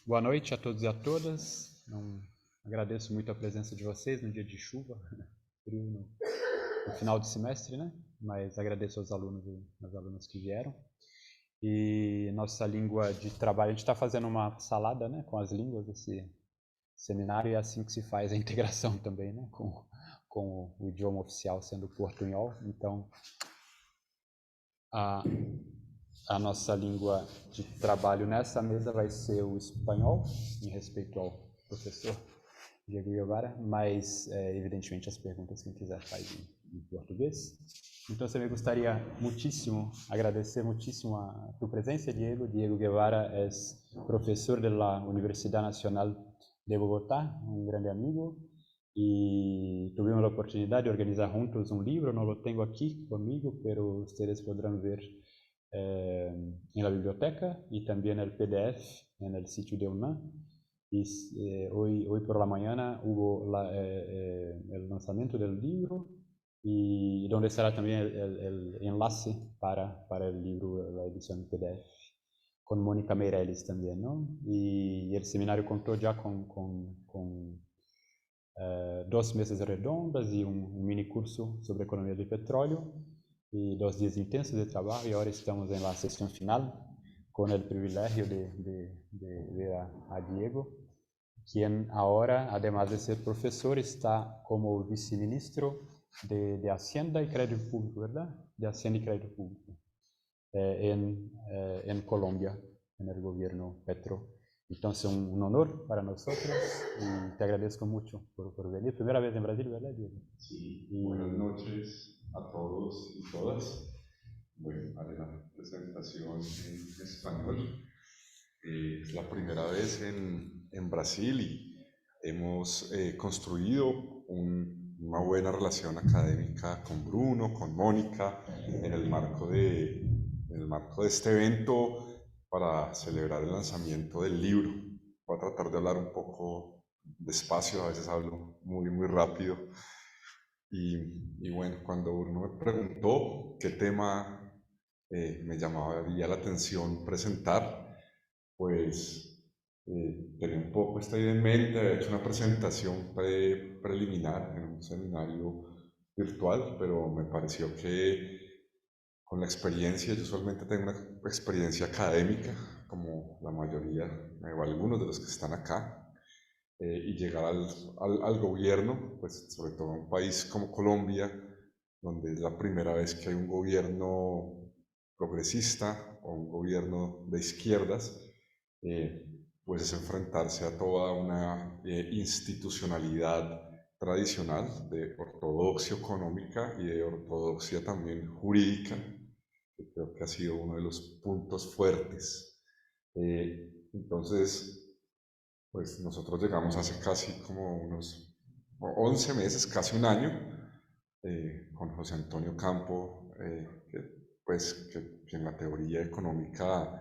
Boa noite a todos e a todas. Agradeço muito a presença de vocês no dia de chuva, frio no final de semestre, né? Mas agradeço aos alunos e às alunas que vieram. E nossa língua de trabalho, a gente está fazendo uma salada, né, com as línguas desse seminário, e é assim que se faz a integração também, né, com o idioma oficial sendo o portunhol. Então, a nossa língua de trabalho nessa mesa vai ser o espanhol, em respeito ao professor Diego Guevara, mas evidentemente as perguntas quem quiser faz em português. Então, me gostaria muchísimo, agradecer muchísimo a tu presencia, Diego. Diego Guevara es profesor de la Universidad Nacional de Bogotá, un grande amigo, y tuvimos la oportunidad de organizar juntos un libro. No lo tengo aquí conmigo, pero ustedes podrán ver en la biblioteca y también el PDF en el sitio de UNAM. Y hoy por la mañana hubo el lanzamiento del libro, y donde estará también el enlace para el libro, la edición PDF, con Mónica Meirelles también, ¿no? Y el seminario contó ya con 2 mesas redondas y un mini curso sobre economía del petróleo, y 2 días intensos de trabajo, y ahora estamos en la sesión final con el privilegio de ver a Diego, quien ahora, además de ser profesor, está como viceministro de Hacienda y Crédito Público, ¿verdad? De Hacienda y Crédito Público, en Colombia, en el gobierno Petro. Entonces, un honor para nosotros, y te agradezco mucho por venir. Primera vez en Brasil, ¿verdad, Diego? Sí, buenas noches a todos y todas. Bueno, haré la presentación en español. Es la primera vez en Brasil y hemos construido una buena relación académica con Bruno, con Mónica, en el marco de este evento para celebrar el lanzamiento del libro. Voy a tratar de hablar un poco despacio, a veces hablo muy rápido. Y bueno, cuando Bruno me preguntó qué tema me llamaría la atención presentar, pues tenía un poco esta idea en mente. Había hecho una presentación preliminar en un seminario virtual, pero me pareció que con la experiencia, yo solamente tengo una experiencia académica, como la mayoría o algunos de los que están acá, y llegar al gobierno, pues sobre todo en un país como Colombia, donde es la primera vez que hay un gobierno progresista o un gobierno de izquierdas, eh, pues es enfrentarse a toda una institucionalidad tradicional de ortodoxia económica y de ortodoxia también jurídica, que creo que ha sido uno de los puntos fuertes. Entonces, pues nosotros llegamos hace casi como unos 11 meses, casi un año, con José Antonio Campo, que en la teoría económica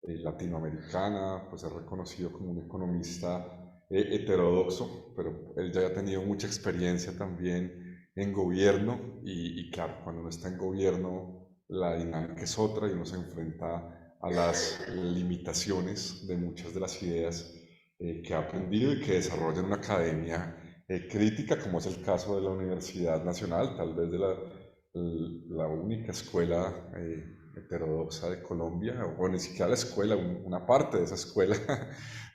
latinoamericana pues es reconocido como un economista heterodoxo, pero él ya ha tenido mucha experiencia también en gobierno, y claro, cuando uno está en gobierno la dinámica es otra y uno se enfrenta a las limitaciones de muchas de las ideas que ha aprendido y que desarrolla en una academia crítica, como es el caso de la Universidad Nacional, tal vez de la única escuela heterodoxa de Colombia, o ni siquiera la escuela, una parte de esa escuela.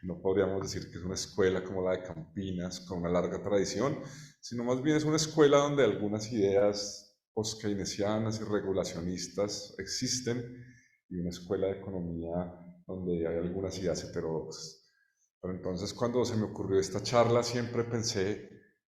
No podríamos decir que es una escuela como la de Campinas, con una larga tradición, sino más bien es una escuela donde algunas ideas post-keynesianas y regulacionistas existen, y una escuela de economía donde hay algunas ideas heterodoxas. Pero entonces, cuando se me ocurrió esta charla, siempre pensé,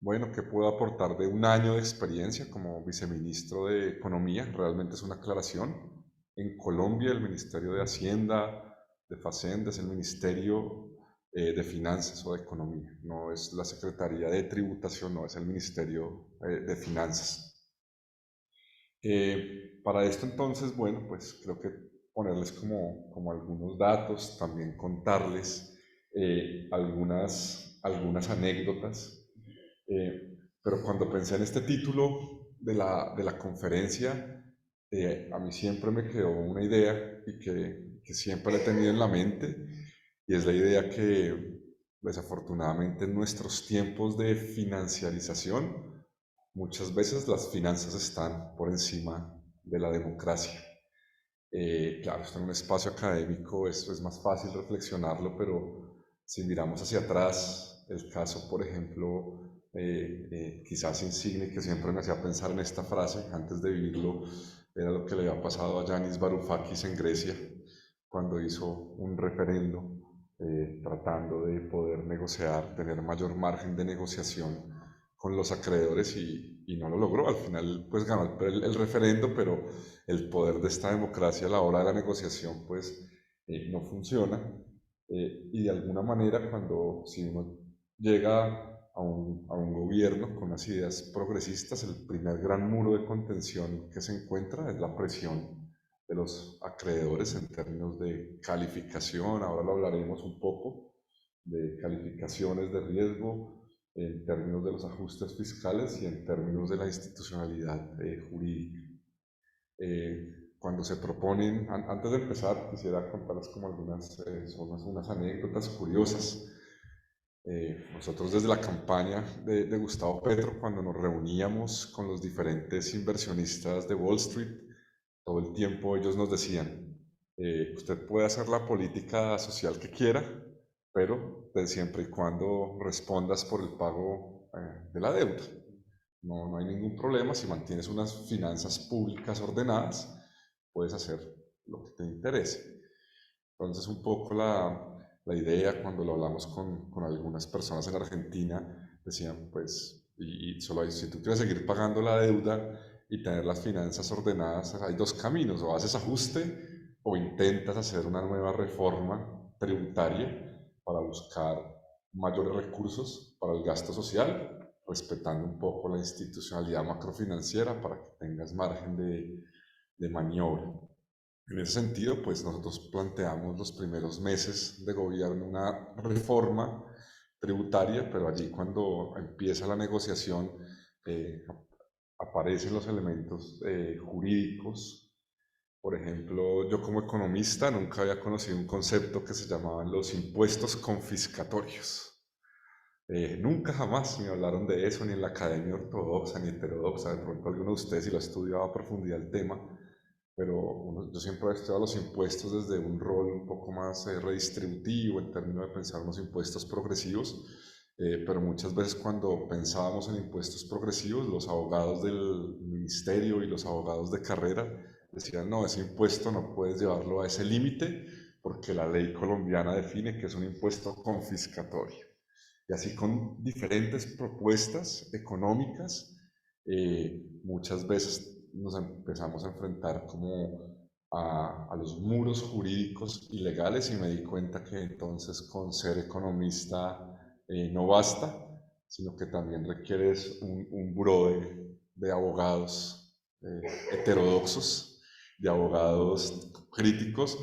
bueno, ¿qué puedo aportar de un año de experiencia como viceministro de Economía? Realmente es una aclaración. En Colombia, el Ministerio de Hacienda, de Facenda, es el Ministerio de Finanzas o de Economía. No es la Secretaría de Tributación, no es el Ministerio de Finanzas. Para esto entonces, bueno, pues creo que ponerles como algunos datos, también contarles algunas anécdotas. Pero cuando pensé en este título de la conferencia, a mí siempre me quedó una idea y que siempre he tenido en la mente, y es la idea que desafortunadamente en nuestros tiempos de financiarización, muchas veces las finanzas están por encima de la democracia. Claro, esto en un espacio académico es más fácil reflexionarlo, pero si miramos hacia atrás, el caso, por ejemplo, quizás insigne, que siempre me hacía pensar en esta frase antes de vivirlo, era lo que le había pasado a Yanis Varoufakis en Grecia, cuando hizo un referendo tratando de poder negociar, tener mayor margen de negociación con los acreedores y no lo logró. Al final, pues ganó el referendo, pero el poder de esta democracia a la hora de la negociación, pues no funciona. Y de alguna manera, cuando si uno llega a un gobierno con unas ideas progresistas, el primer gran muro de contención que se encuentra es la presión de los acreedores en términos de calificación, ahora lo hablaremos un poco, de calificaciones de riesgo, en términos de los ajustes fiscales y en términos de la institucionalidad jurídica. Cuando se proponen, antes de empezar, quisiera contarles como unas anécdotas curiosas. Nosotros desde la campaña de Gustavo Petro, cuando nos reuníamos con los diferentes inversionistas de Wall Street, todo el tiempo ellos nos decían, usted puede hacer la política social que quiera, pero siempre y cuando respondas por el pago de la deuda. No, no hay ningún problema, si mantienes unas finanzas públicas ordenadas, puedes hacer lo que te interese. Entonces, un poco la idea cuando lo hablamos con algunas personas en Argentina, decían, pues, y solo hay, si tú quieres seguir pagando la deuda y tener las finanzas ordenadas, hay dos caminos, o haces ajuste o intentas hacer una nueva reforma tributaria para buscar mayores recursos para el gasto social, respetando un poco la institucionalidad macrofinanciera para que tengas margen de maniobra. En ese sentido, pues nosotros planteamos los primeros meses de gobierno una reforma tributaria, pero allí cuando empieza la negociación eh, aparecen los elementos jurídicos. Por ejemplo, yo como economista nunca había conocido un concepto que se llamaban los impuestos confiscatorios. Nunca jamás me hablaron de eso, ni en la academia ortodoxa, ni heterodoxa. De pronto alguno de ustedes, si lo ha estudiado a profundidad el tema, pero yo siempre he estudiado los impuestos desde un rol un poco más redistributivo en términos de pensar unos impuestos progresivos, pero muchas veces cuando pensábamos en impuestos progresivos, los abogados del ministerio y los abogados de carrera decían, no, ese impuesto no puedes llevarlo a ese límite porque la ley colombiana define que es un impuesto confiscatorio. Y así con diferentes propuestas económicas, muchas veces nos empezamos a enfrentar como a los muros jurídicos y legales y me di cuenta que entonces con ser economista no basta, sino que también requieres un buró de abogados heterodoxos, de abogados críticos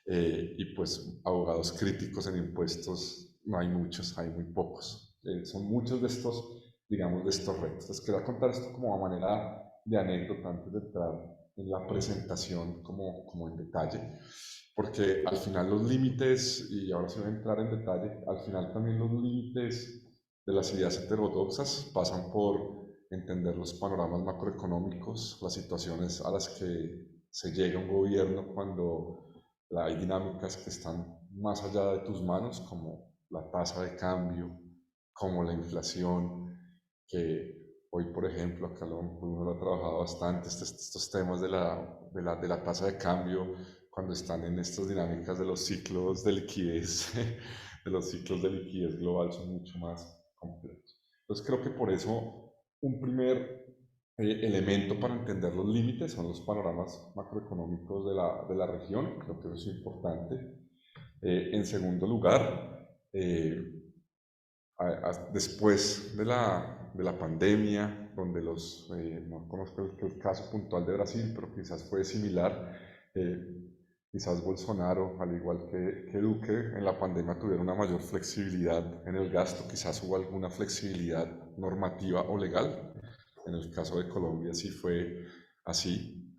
y pues abogados críticos en impuestos no hay muchos, hay muy pocos. Son muchos de estos, digamos, de estos retos. Les quería contar esto como a manera de anécdota antes de entrar en la presentación como en detalle, porque al final los límites, y ahora sí voy a entrar en detalle, al final también los límites de las ideas heterodoxas pasan por entender los panoramas macroeconómicos, las situaciones a las que se llega un gobierno cuando hay dinámicas que están más allá de tus manos, como la tasa de cambio, como la inflación, que hoy, por ejemplo, acá uno lo ha trabajado bastante, estos temas de la tasa de cambio, cuando están en estas dinámicas de los ciclos de liquidez, de los ciclos de liquidez global son mucho más complejos. Entonces creo que por eso un primer elemento para entender los límites son los panoramas macroeconómicos de la región, creo que eso es importante. En segundo lugar, después de la pandemia, donde no conozco el caso puntual de Brasil, pero quizás fue similar, quizás Bolsonaro, al igual que Duque, en la pandemia tuvieron una mayor flexibilidad en el gasto, quizás hubo alguna flexibilidad normativa o legal. En el caso de Colombia sí fue así.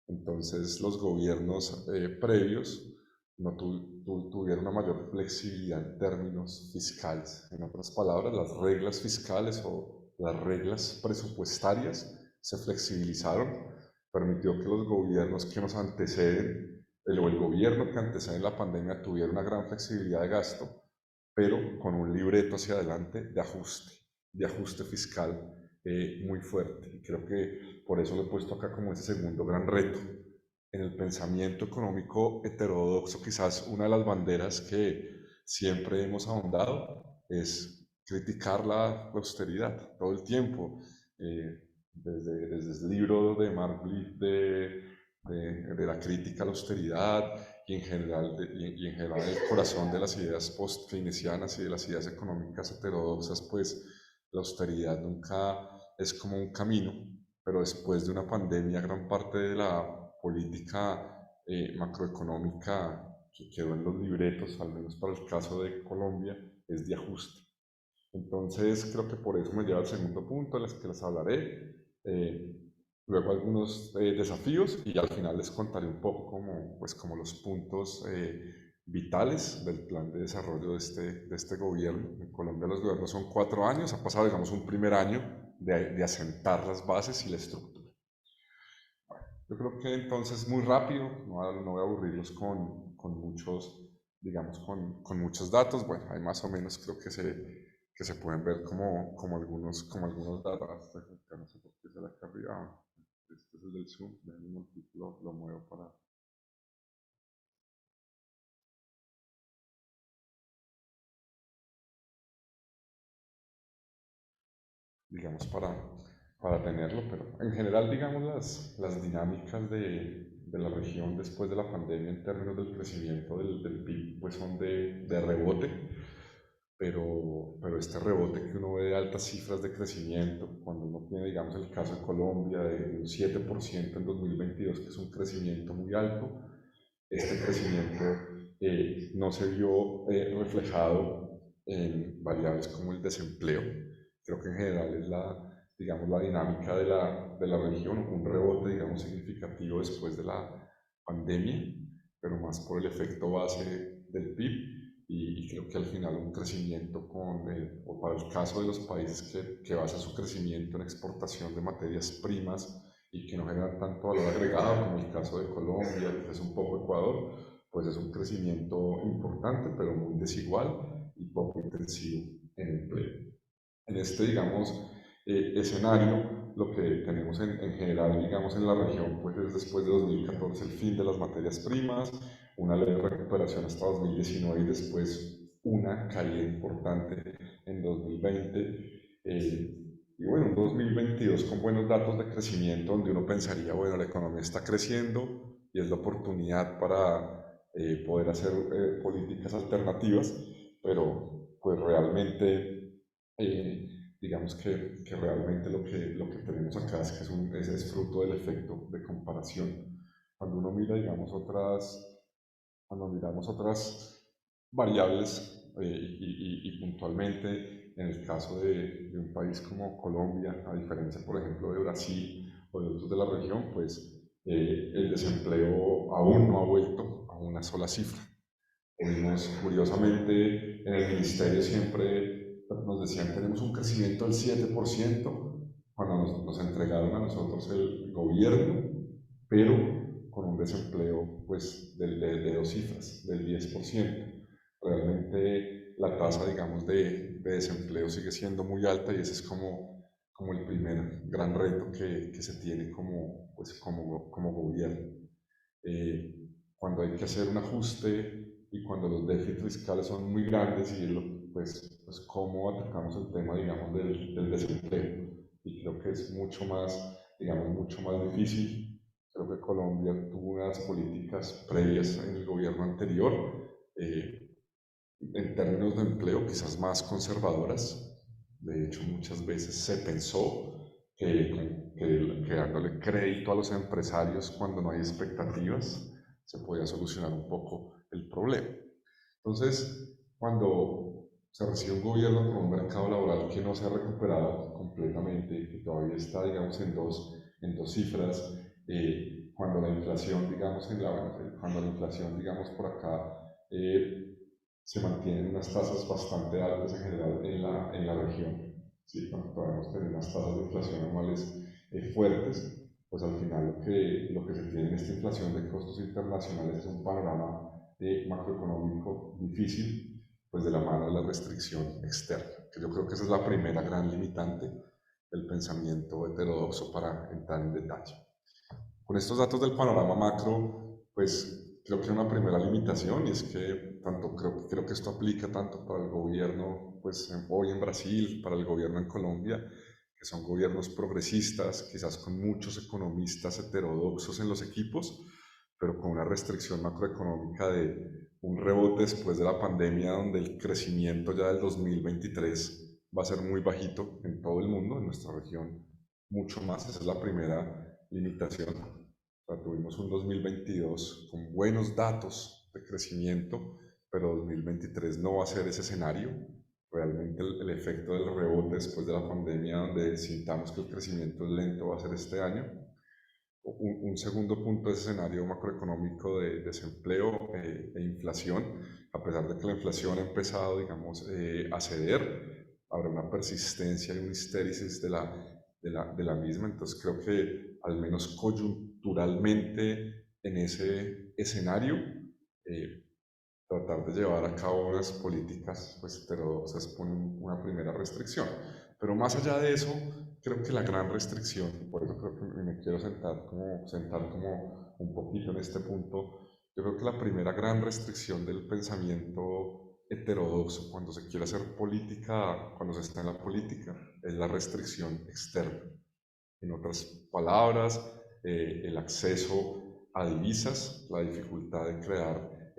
Entonces los gobiernos previos no tuvieron una mayor flexibilidad en términos fiscales. En otras palabras, las reglas fiscales o las reglas presupuestarias se flexibilizaron, permitió que los gobiernos que nos anteceden, o el gobierno que antecede la pandemia, tuviera una gran flexibilidad de gasto, pero con un libreto hacia adelante de ajuste fiscal muy fuerte. Y creo que por eso lo he puesto acá como ese segundo gran reto. En el pensamiento económico heterodoxo, quizás una de las banderas que siempre hemos ahondado es criticar la austeridad todo el tiempo. Desde el libro de Mark Blyth de la crítica a la austeridad y en general el corazón de las ideas post-keynesianas y de las ideas económicas heterodoxas, pues la austeridad nunca es como un camino, pero después de una pandemia gran parte de la política macroeconómica que quedó en los libretos, al menos para el caso de Colombia, es de ajuste. Entonces creo que por eso me lleva al segundo punto, en el que les hablaré. Luego algunos desafíos y al final les contaré un poco como los puntos vitales del plan de desarrollo de este gobierno. En Colombia los gobiernos son 4 años, ha pasado digamos un primer año de asentar las bases y la estructura. Yo creo que entonces muy rápido, no voy a aburrirlos con muchos, digamos, con muchos datos. Bueno, hay más o menos creo que se pueden ver como algunos datos. No sé por qué se la acá arriba. Este es el del Zoom, lo muevo para... digamos, para tenerlo, pero en general, digamos, las dinámicas de la región después de la pandemia en términos del crecimiento del PIB, pues son de rebote, pero este rebote que uno ve de altas cifras de crecimiento, cuando uno tiene, digamos, el caso de Colombia de un 7% en 2022, que es un crecimiento muy alto, este crecimiento no se vio reflejado en variables como el desempleo. Creo que en general es digamos, la dinámica de la región, un rebote, digamos, significativo después de la pandemia, pero más por el efecto base del PIB y creo que al final un crecimiento o para el caso de los países que basan su crecimiento en exportación de materias primas y que no generan tanto valor agregado como el caso de Colombia, que es un poco Ecuador, pues es un crecimiento importante pero muy desigual y poco intensivo en empleo. En este, digamos, escenario, lo que tenemos en general, digamos, en la región, pues es después de 2014 el fin de las materias primas, una leve recuperación hasta 2019 y después una caída importante en 2020. Y bueno, un 2022 con buenos datos de crecimiento donde uno pensaría, bueno, la economía está creciendo y es la oportunidad para poder hacer políticas alternativas, pero pues realmente digamos que realmente lo que tenemos acá es que es fruto del efecto de comparación. Cuando uno mira, digamos, cuando miramos otras variables y puntualmente en el caso de un país como Colombia, a diferencia, por ejemplo, de Brasil o de otros de la región, pues el desempleo aún no ha vuelto a una sola cifra. Vimos, curiosamente, en el ministerio siempre nos decían tenemos un crecimiento del 7% cuando nos entregaron a nosotros el gobierno, pero con un desempleo pues, de dos cifras, del 10%. Realmente la tasa, digamos, de desempleo sigue siendo muy alta y ese es como el primer gran reto que se tiene como gobierno. Eh, Cuando hay que hacer un ajuste y cuando los déficits fiscales son muy grandes y pues cómo atacamos el tema, digamos, del desempleo. Y creo que es mucho más, digamos, mucho más difícil. Creo que Colombia tuvo unas políticas previas en el gobierno anterior, eh, en términos de empleo, quizás más conservadoras. De hecho, muchas veces se pensó que dándole crédito a los empresarios cuando no hay expectativas, se podía solucionar un poco el problema. Entonces, cuando se recibe un gobierno con un mercado laboral que no se ha recuperado completamente, que todavía está, digamos, en dos cifras, cuando la inflación, digamos, cuando la inflación, digamos, por acá se mantienen unas tasas bastante altas en general en la región, ¿sí? Cuando podemos tener unas tasas de inflación anuales fuertes, pues al final lo que se tiene en esta inflación de costos internacionales es un panorama macroeconómico difícil, pues de la mano de la restricción externa, que yo creo que esa es la primera gran limitante del pensamiento heterodoxo para entrar en detalle. Con estos datos del panorama macro, pues creo que hay una primera limitación y es que creo que esto aplica tanto para el gobierno, pues hoy en Brasil, para el gobierno en Colombia, que son gobiernos progresistas, quizás con muchos economistas heterodoxos en los equipos, pero con una restricción macroeconómica de un rebote después de la pandemia, donde el crecimiento ya del 2023 va a ser muy bajito en todo el mundo, en nuestra región mucho más. Esa es la primera limitación. O sea, tuvimos un 2022 con buenos datos de crecimiento, pero 2023 no va a ser ese escenario. Realmente el efecto del rebote después de la pandemia, donde sintamos que el crecimiento es lento, va a ser este año. Un segundo punto es escenario macroeconómico de desempleo e inflación. A pesar de que la inflación ha empezado, digamos, a ceder, habrá una persistencia y una histérisis de la misma. Entonces creo que al menos coyunturalmente en ese escenario, eh, tratar de llevar a cabo unas políticas pues, heterodoxas pone una primera restricción. Pero más allá de eso, creo que la gran restricción, y por eso creo que me quiero sentar como un poquito en este punto, yo creo que la primera gran restricción del pensamiento heterodoxo cuando se quiere hacer política, cuando se está en la política, es la restricción externa. En otras palabras, el acceso a divisas, la dificultad de crear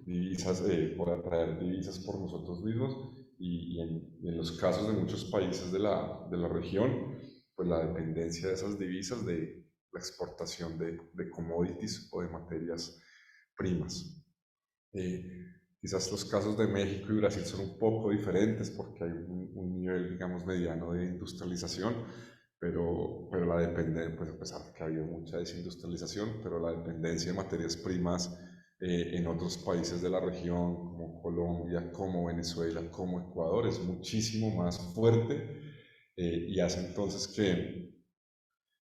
divisas, por atraer divisas por nosotros mismos y en los casos de muchos países de la región, pues la dependencia de esas divisas de la exportación de commodities o de materias primas. Quizás los casos de México y Brasil son un poco diferentes porque hay un nivel, digamos, mediano de industrialización, pero la dependencia, pues a pesar de que ha habido mucha desindustrialización, pero la dependencia de materias primas en otros países de la región, como Colombia, como Venezuela, como Ecuador, es muchísimo más fuerte y hace entonces que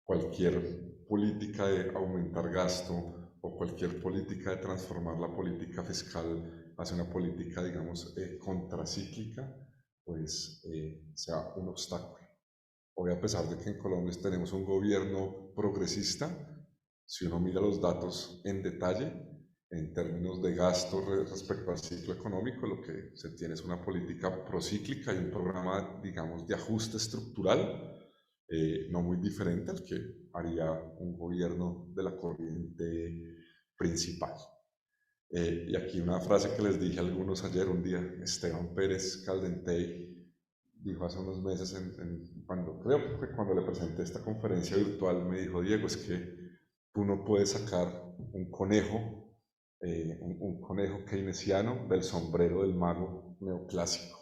cualquier política de aumentar gasto o cualquier política de transformar la política fiscal hacia una política, digamos, contracíclica, pues sea un obstáculo. Hoy, a pesar de que en Colombia tenemos un gobierno progresista, si uno mira los datos en detalle, en términos de gasto respecto al ciclo económico, lo que se tiene es una política procíclica y un programa, digamos, de ajuste estructural, no muy diferente al que haría un gobierno de la corriente principal. Y aquí una frase que les dije a algunos ayer, un día, Esteban Pérez Caldentey dijo hace unos meses, creo que cuando le presenté esta conferencia virtual, me dijo, Diego, es que tú no puedes sacar un conejo, un conejo keynesiano del sombrero del mago neoclásico.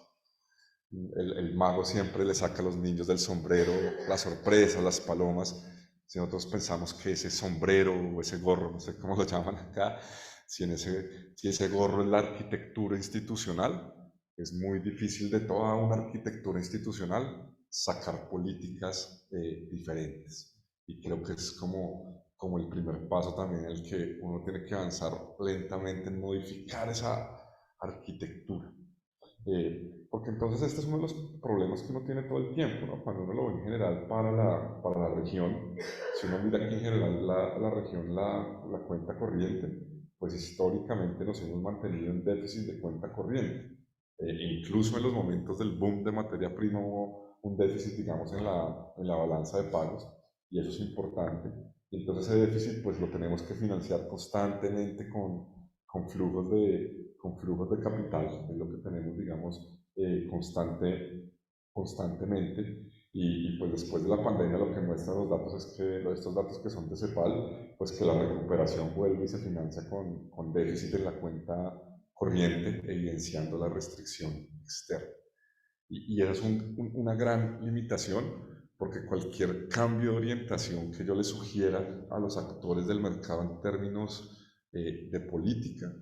El mago siempre le saca a los niños del sombrero las sorpresas, las palomas. Si nosotros pensamos que ese sombrero o ese gorro, no sé cómo lo llaman acá, si ese gorro es la arquitectura institucional, es muy difícil de toda una arquitectura institucional sacar políticas diferentes. Y creo que es como el primer paso también en el que uno tiene que avanzar lentamente en modificar esa arquitectura. Porque entonces este es uno de los problemas que uno tiene todo el tiempo, ¿no? Cuando uno lo ve en general para la región, si uno mira aquí en general la región, la cuenta corriente, pues históricamente nos hemos mantenido en déficit de cuenta corriente. Incluso en los momentos del boom de materia prima hubo un déficit, digamos, en la balanza de pagos, y eso es importante. Y entonces ese déficit pues lo tenemos que financiar constantemente con con flujos de capital, es lo que tenemos, digamos, constantemente. Y pues después de la pandemia lo que muestran los datos es que estos datos que son de CEPAL, pues que la recuperación vuelve y se financia con déficit en la cuenta corriente, evidenciando la restricción externa. Y esa es una gran limitación, porque cualquier cambio de orientación que yo le sugiera a los actores del mercado en términos de política,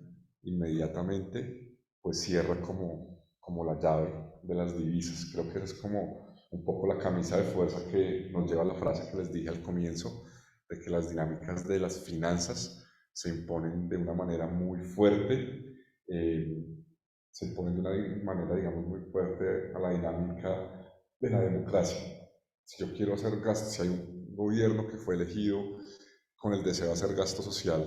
inmediatamente pues cierra como la llave de las divisas. Creo que es como un poco la camisa de fuerza que nos lleva a la frase que les dije al comienzo, de que las dinámicas de las finanzas se imponen de una manera muy fuerte, eh, se imponen de una manera, digamos, muy fuerte a la dinámica de la democracia. Si yo quiero hacer gasto, si hay un gobierno que fue elegido con el deseo de hacer gasto social,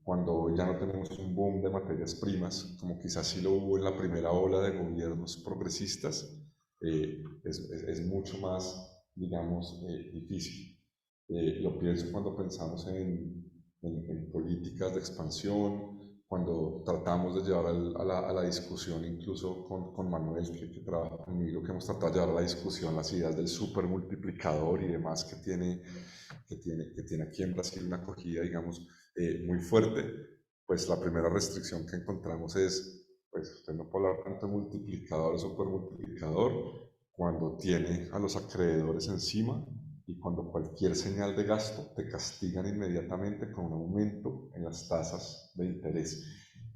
cuando ya no tenemos un boom de materias primas, como quizás sí lo hubo en la primera ola de gobiernos progresistas, es mucho más, digamos, difícil. Lo pienso cuando pensamos en políticas de expansión, cuando tratamos de llevar a la discusión, incluso con Manuel, que trabaja conmigo, que hemos tratado de llevar a la discusión las ideas del supermultiplicador y demás que tiene aquí en Brasil una acogida, digamos, muy fuerte, pues la primera restricción que encontramos es, pues usted no puede hablar tanto de multiplicador o supermultiplicador cuando tiene a los acreedores encima y cuando cualquier señal de gasto te castigan inmediatamente con un aumento en las tasas de interés.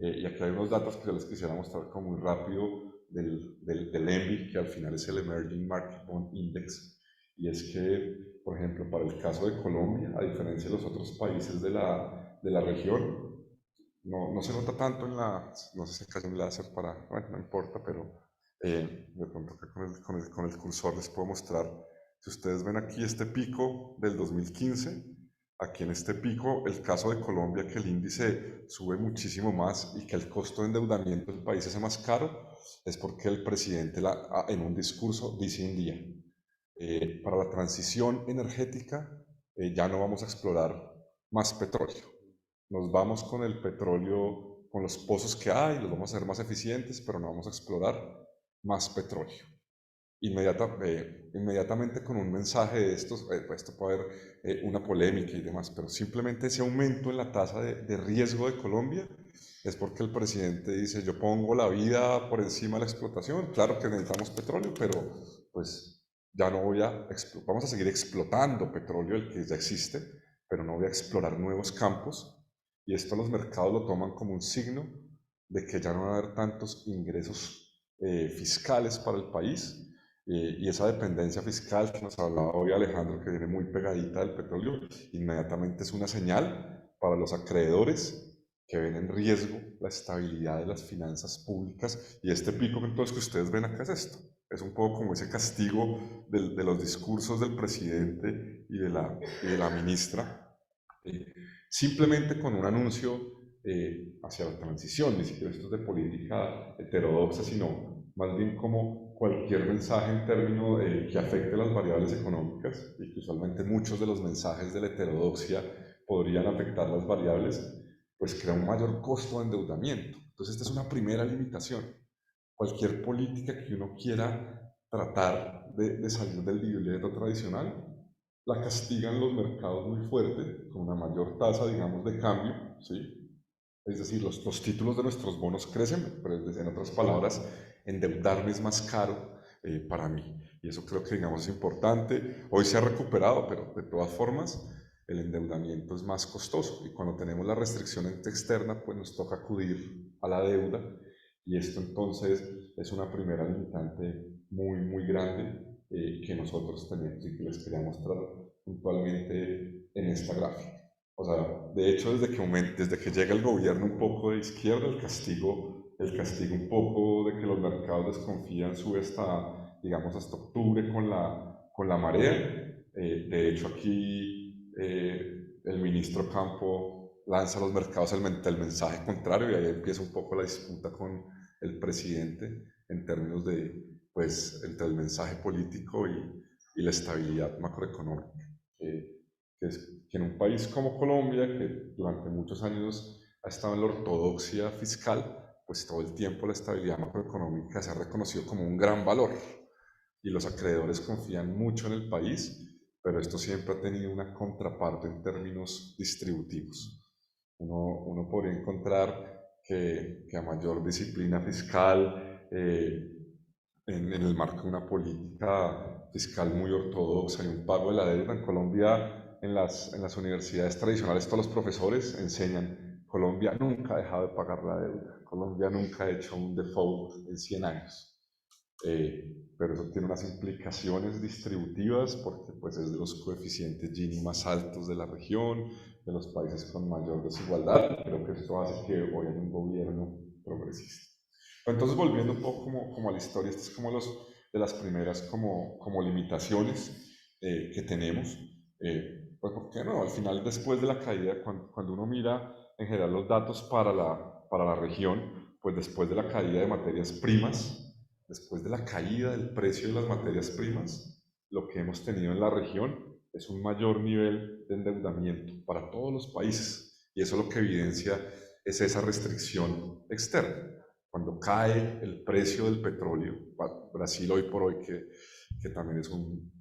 Y aquí hay unos datos que yo les quisiera mostrar como muy rápido del ENVI, que al final es el Emerging Market Bond Index, y es que, por ejemplo, para el caso de Colombia, a diferencia de los otros países de la región, no se nota tanto no sé si acá hay un láser para, bueno, no importa, pero de pronto acá con el cursor les puedo mostrar. Si ustedes ven aquí este pico del 2015, aquí en este pico, el caso de Colombia, que el índice sube muchísimo más y que el costo de endeudamiento del país es más caro, es porque el presidente en un discurso dice un día, para la transición energética ya no vamos a explorar más petróleo. Nos vamos con el petróleo, con los pozos que hay, los vamos a hacer más eficientes, pero no vamos a explorar más petróleo. Inmediatamente con un mensaje de estos, pues esto puede haber una polémica y demás, pero simplemente ese aumento en la tasa de riesgo de Colombia es porque el presidente dice, yo pongo la vida por encima de la explotación, claro que necesitamos petróleo, pero pues ya no vamos a seguir explotando petróleo, el que ya existe, pero no voy a explorar nuevos campos, y esto los mercados lo toman como un signo de que ya no van a haber tantos ingresos fiscales para el país, y esa dependencia fiscal que nos hablaba hoy Alejandro, que viene muy pegadita del petróleo, inmediatamente es una señal para los acreedores que ven en riesgo la estabilidad de las finanzas públicas, y este pico entonces que ustedes ven acá es esto. Es un poco como ese castigo de los discursos del presidente y de la ministra, simplemente con un anuncio hacia la transición, ni siquiera esto es de política heterodoxa, sino más bien como cualquier mensaje en términos que afecte las variables económicas, y que usualmente muchos de los mensajes de la heterodoxia podrían afectar las variables, pues crea un mayor costo de endeudamiento. Entonces esta es una primera limitación. Cualquier política que uno quiera tratar de salir del libreto tradicional, la castigan los mercados muy fuerte, con una mayor tasa, digamos, de cambio, ¿sí? Es decir, los títulos de nuestros bonos crecen, pero en otras palabras, endeudarme es más caro para mí. Y eso creo que, digamos, es importante. Hoy se ha recuperado, pero de todas formas, el endeudamiento es más costoso. Y cuando tenemos la restricción externa, pues nos toca acudir a la deuda. Y esto entonces es una primera limitante muy, muy grande que nosotros tenemos y que les quería mostrar puntualmente en esta gráfica. O sea, de hecho, desde que llega el gobierno un poco de izquierda, el castigo un poco de que los mercados desconfían sube hasta, digamos, hasta octubre con la marea. De hecho, aquí el ministro Campo lanza a los mercados el mensaje contrario, y ahí empieza un poco la disputa con el presidente en términos de, pues, entre el mensaje político y la estabilidad macroeconómica. Que en un país como Colombia, que durante muchos años ha estado en la ortodoxia fiscal, pues todo el tiempo la estabilidad macroeconómica se ha reconocido como un gran valor, y los acreedores confían mucho en el país, pero esto siempre ha tenido una contraparte en términos distributivos. Uno podría encontrar que a mayor disciplina fiscal, en el marco de una política fiscal muy ortodoxa y un pago de la deuda. En Colombia, en las universidades tradicionales, todos los profesores enseñan, Colombia nunca ha dejado de pagar la deuda, Colombia nunca ha hecho un default en 100 años. Pero eso tiene unas implicaciones distributivas porque pues, es de los coeficientes Gini más altos de la región, de los países con mayor desigualdad. Creo que esto hace que hoy haya un gobierno progresista. Entonces, volviendo un poco como a la historia, estas es como de las primeras como limitaciones que tenemos. Pues porque no, al final, después de la caída, cuando uno mira en general los datos para la región, pues después de la caída de materias primas, después de la caída del precio de las materias primas, lo que hemos tenido en la región es un mayor nivel de endeudamiento para todos los países. Y eso lo que evidencia es esa restricción externa. Cuando cae el precio del petróleo, Brasil hoy por hoy, que también es un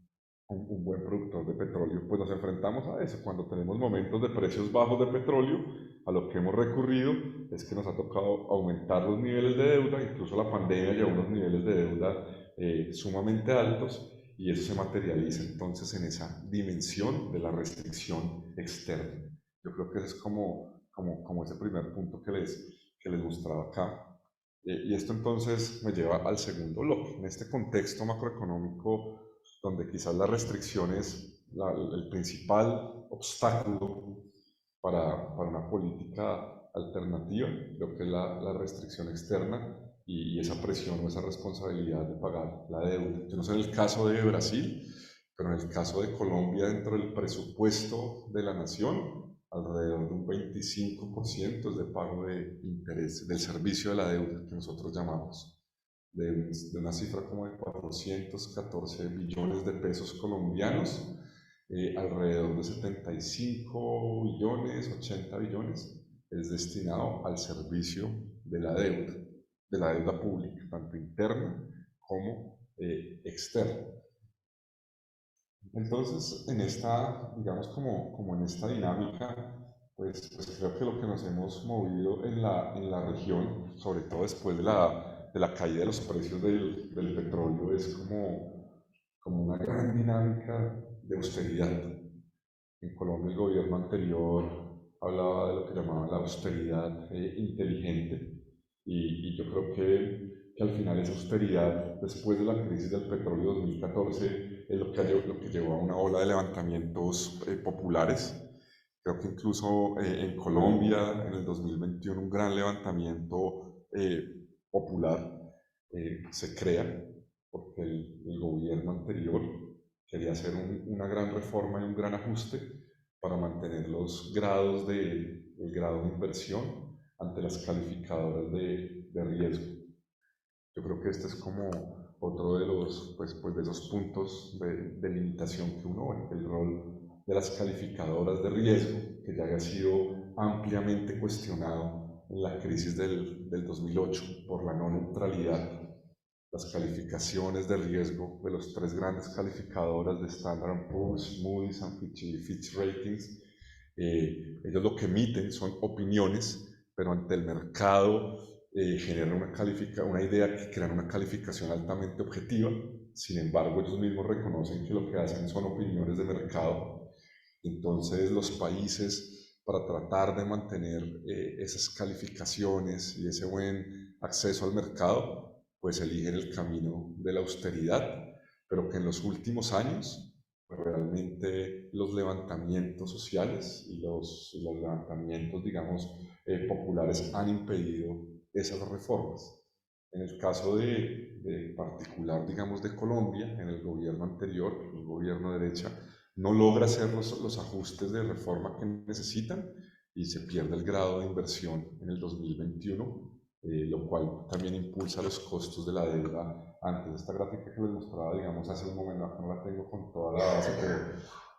buen productor de petróleo, pues nos enfrentamos a eso. Cuando tenemos momentos de precios bajos de petróleo, a lo que hemos recurrido es que nos ha tocado aumentar los niveles de deuda, incluso la pandemia llevó unos niveles de deuda sumamente altos, y eso se materializa entonces en esa dimensión de la restricción externa. Yo creo que ese es como ese primer punto que les mostraba acá. Y esto entonces me lleva al segundo bloque. En este contexto macroeconómico, donde quizás la restricción es el principal obstáculo para una política alternativa, creo que es la restricción externa y esa presión o esa responsabilidad de pagar la deuda. Yo no sé en el caso de Brasil, pero en el caso de Colombia, dentro del presupuesto de la nación, alrededor de un 25% es de pago de interés, del servicio de la deuda que nosotros llamamos, de una cifra como de 414 billones de pesos colombianos, alrededor de 75 billones, 80 billones, es destinado al servicio de la deuda pública, tanto interna como externa. Entonces, en esta, digamos, como en esta dinámica, pues creo que lo que nos hemos movido en la región, sobre todo después de la caída de los precios del petróleo, es como una gran dinámica de austeridad. En Colombia el gobierno anterior hablaba de lo que llamaban la austeridad inteligente y yo creo que al final esa austeridad, después de la crisis del petróleo 2014, es lo que llevó a una ola de levantamientos populares. Creo que incluso en Colombia, en el 2021, un gran levantamiento popular se crea porque el gobierno anterior quería hacer una gran reforma y un gran ajuste para mantener los grados el grado de inversión ante las calificadoras de riesgo. Yo creo que este es como otro de los pues de esos puntos de limitación que uno ve, el rol de las calificadoras de riesgo, que ya había sido ampliamente cuestionado en la crisis del 2008 por la no neutralidad. Las calificaciones de riesgo de los tres grandes calificadoras de Standard Poor's, Moody's y Fitch Ratings, ellos lo que emiten son opiniones, pero ante el mercado generan una idea que crean una calificación altamente objetiva. Sin embargo, ellos mismos reconocen que lo que hacen son opiniones de mercado. Entonces, los países, para tratar de mantener esas calificaciones y ese buen acceso al mercado, pues eligen el camino de la austeridad, pero que en los últimos años pues realmente los levantamientos sociales y los levantamientos, digamos, populares han impedido esas reformas. En el caso de particular, digamos, de Colombia, en el gobierno anterior, el gobierno de derecha, no logra hacer los ajustes de reforma que necesitan y se pierde el grado de inversión en el 2021, lo cual también impulsa los costos de la deuda. Antes, esta gráfica que les mostraba, digamos, hace un momento, no la tengo con toda la base, pero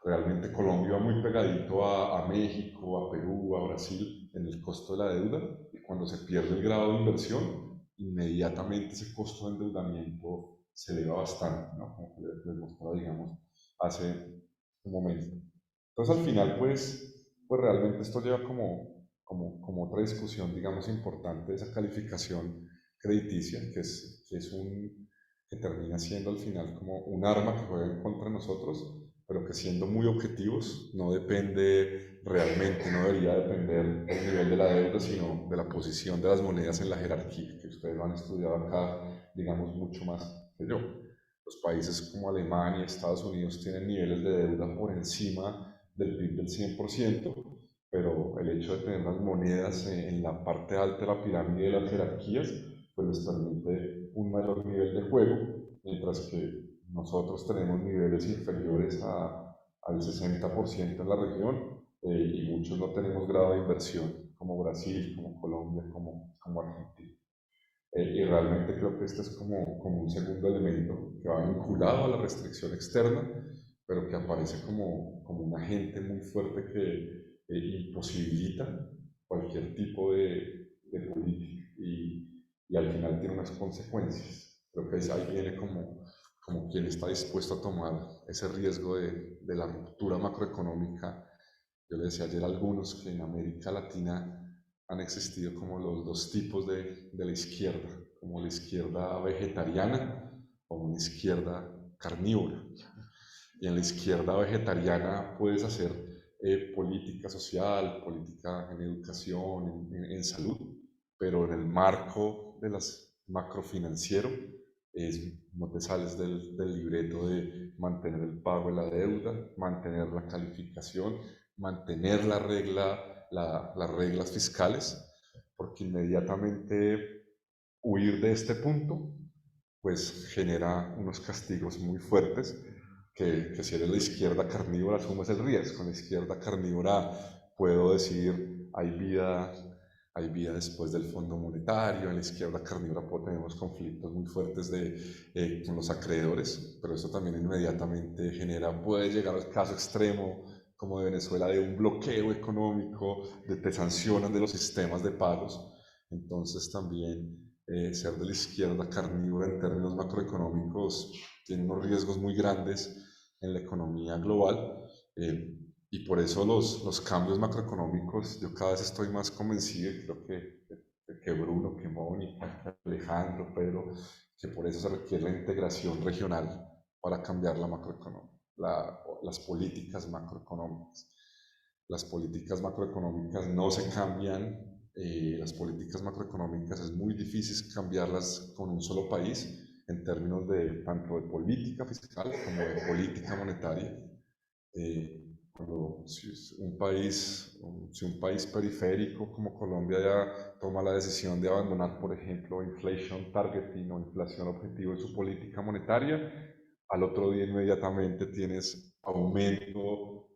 realmente Colombia va muy pegadito a México, a Perú, a Brasil en el costo de la deuda, y cuando se pierde el grado de inversión, inmediatamente ese costo de endeudamiento se eleva bastante, ¿no? Como que les mostraba, digamos, hace un momento. Entonces, al final, pues realmente esto lleva como otra discusión, digamos, importante de esa calificación crediticia, que es que termina siendo al final como un arma que juega en contra de nosotros, pero que siendo muy objetivos no depende realmente, no debería depender del nivel de la deuda, sino de la posición de las monedas en la jerarquía, que ustedes lo han estudiado acá, digamos, mucho más que yo. Los países como Alemania y Estados Unidos tienen niveles de deuda por encima del PIB del 100%, pero el hecho de tener las monedas en la parte alta de la pirámide de las jerarquías, pues les permite un mayor nivel de juego, mientras que nosotros tenemos niveles inferiores al 60% en la región, y muchos no tenemos grado de inversión, como Brasil, como Colombia, como Argentina. Y realmente creo que este es como un segundo elemento que va vinculado a la restricción externa, pero que aparece como un agente muy fuerte que imposibilita cualquier tipo de política y al final tiene unas consecuencias. Creo que ahí viene como quien está dispuesto a tomar ese riesgo de la ruptura macroeconómica. Yo le decía ayer a algunos que en América Latina han existido como los dos tipos de la izquierda, como la izquierda vegetariana o una izquierda carnívora. Y en la izquierda vegetariana puedes hacer política social, política en educación, en salud, pero en el marco de las macrofinanciero no te sales del libreto de mantener el pago de la deuda, mantener la calificación, mantener las reglas fiscales, porque inmediatamente huir de este punto pues genera unos castigos muy fuertes que si eres la izquierda carnívora asumes el riesgo. Con la izquierda carnívora puedo decir hay vida después del Fondo Monetario. En la izquierda carnívora tenemos conflictos muy fuertes con los acreedores, pero eso también inmediatamente puede llegar al caso extremo como de Venezuela, de un bloqueo económico, de te sancionan de los sistemas de pagos. Entonces también ser de la izquierda carnívora en términos macroeconómicos tiene unos riesgos muy grandes en la economía global, y por eso los cambios macroeconómicos, yo cada vez estoy más convencido, y creo que Bruno, que Mónica, que Alejandro, Pedro, que por eso se requiere la integración regional para cambiar la macroeconomía, las políticas macroeconómicas. Las políticas macroeconómicas no se cambian, las políticas macroeconómicas es muy difícil cambiarlas con un solo país en términos de tanto de política fiscal como de política monetaria. Si un país periférico como Colombia ya toma la decisión de abandonar, por ejemplo, inflation targeting o inflación objetivo en su política monetaria, al otro día inmediatamente tienes aumento,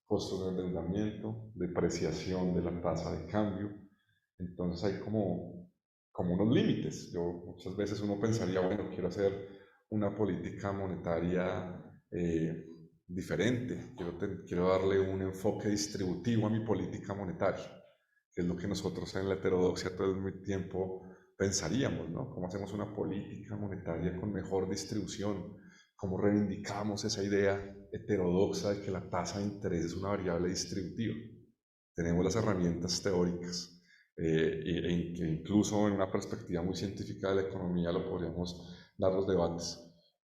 costos de endeudamiento, depreciación de la tasa de cambio. Entonces hay como unos límites. Muchas veces uno pensaría, bueno, quiero hacer una política monetaria diferente, quiero darle un enfoque distributivo a mi política monetaria, que es lo que nosotros en la heterodoxia todo el tiempo pensaríamos, ¿no? ¿Cómo hacemos una política monetaria con mejor distribución? ¿Cómo reivindicamos esa idea heterodoxa de que la tasa de interés es una variable distributiva? Tenemos las herramientas teóricas, que incluso en una perspectiva muy científica de la economía lo podríamos dar los debates,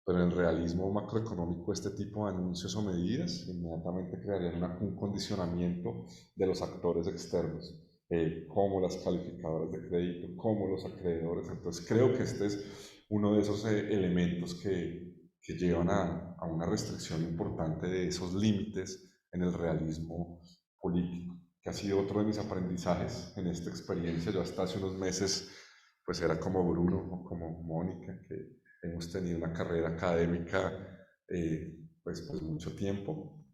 pero en el realismo macroeconómico este tipo de anuncios o medidas inmediatamente crearían un condicionamiento de los actores externos, como las calificadoras de crédito, como los acreedores. Entonces creo que este es uno de esos elementos que llevan a una restricción importante de esos límites en el realismo político, que ha sido otro de mis aprendizajes en esta experiencia. Yo hasta hace unos meses pues era como Bruno o como Mónica, que hemos tenido una carrera académica pues mucho tiempo,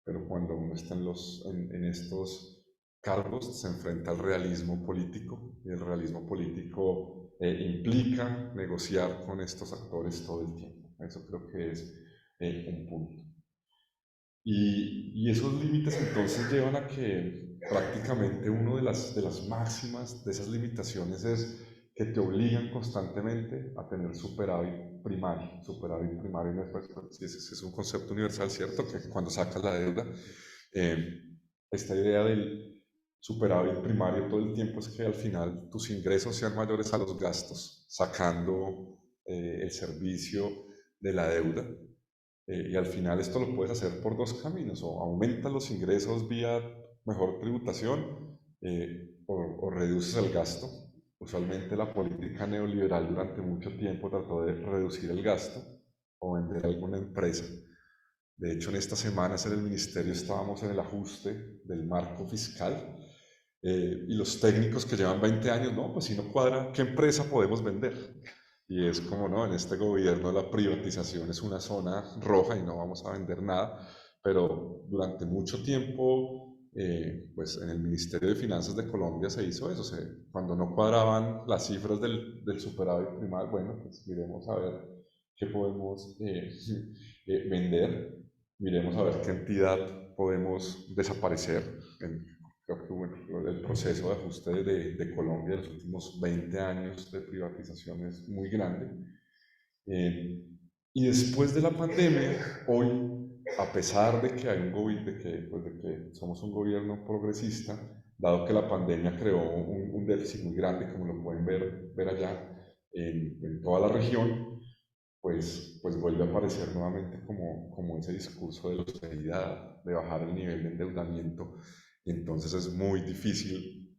pero cuando uno está en estos cargos se enfrenta al realismo político, y el realismo político implica negociar con estos actores todo el tiempo. Eso creo que es un punto. Y esos límites entonces llevan a que prácticamente una de las máximas de esas limitaciones es que te obligan constantemente a tener superávit primario. Superávit primario no es un concepto universal, ¿cierto? Que cuando sacas la deuda, eh, esta idea del superávit primario todo el tiempo es que al final tus ingresos sean mayores a los gastos, sacando el servicio de la deuda. Y al final esto lo puedes hacer por dos caminos: o aumentas los ingresos vía mejor tributación, o reduces el gasto. Usualmente la política neoliberal durante mucho tiempo trató de reducir el gasto o vender alguna empresa. De hecho, en estas semanas en el ministerio estábamos en el ajuste del marco fiscal, y los técnicos que llevan 20 años, no, pues si no cuadra, ¿qué empresa podemos vender? Y es como, no, en este gobierno la privatización es una zona roja y no vamos a vender nada, pero durante mucho tiempo, pues en el Ministerio de Finanzas de Colombia se hizo eso. Cuando no cuadraban las cifras del superávit primal, bueno, pues miremos a ver qué podemos vender, miremos a ver qué entidad podemos desaparecer. Creo que bueno, el proceso de ajuste de Colombia en los últimos 20 años de privatización es muy grande. Y después de la pandemia, hoy, a pesar de que hay un gobierno, de que somos un gobierno progresista, dado que la pandemia creó un déficit muy grande, como lo pueden ver allá en toda la región, pues vuelve a aparecer nuevamente como ese discurso de la austeridad, de bajar el nivel de endeudamiento. Y entonces es muy difícil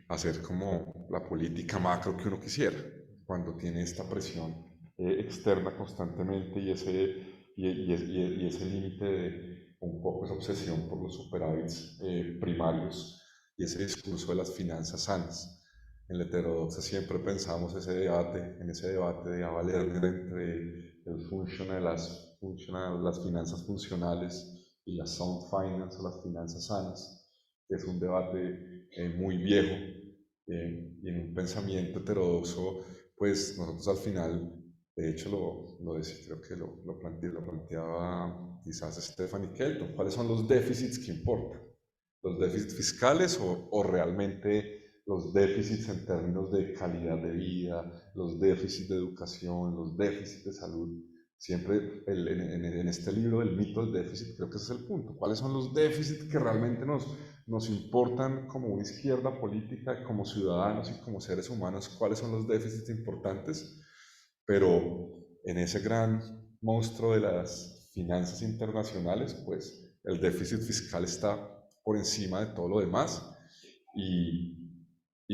hacer como la política macro que uno quisiera cuando tiene esta presión externa constantemente, y ese límite de un poco esa obsesión por los superávits primarios y ese discurso de las finanzas sanas. En la heterodoxia siempre pensamos en ese debate de Ava Lerner entre las finanzas funcionales y las sound finance o las finanzas sanas, que es un debate muy viejo, y en un pensamiento heterodoxo, pues nosotros al final, de hecho lo decía, creo que lo planteaba quizás Stephanie Kelton: ¿cuáles son los déficits que importan? ¿Los déficits fiscales o realmente los déficits en términos de calidad de vida, los déficits de educación, los déficits de salud? Siempre en este libro del mito del déficit, creo que ese es el punto. ¿Cuáles son los déficits que realmente nos importan como una izquierda política, como ciudadanos y como seres humanos? ¿Cuáles son los déficits importantes? Pero en ese gran monstruo de las finanzas internacionales, pues el déficit fiscal está por encima de todo lo demás, y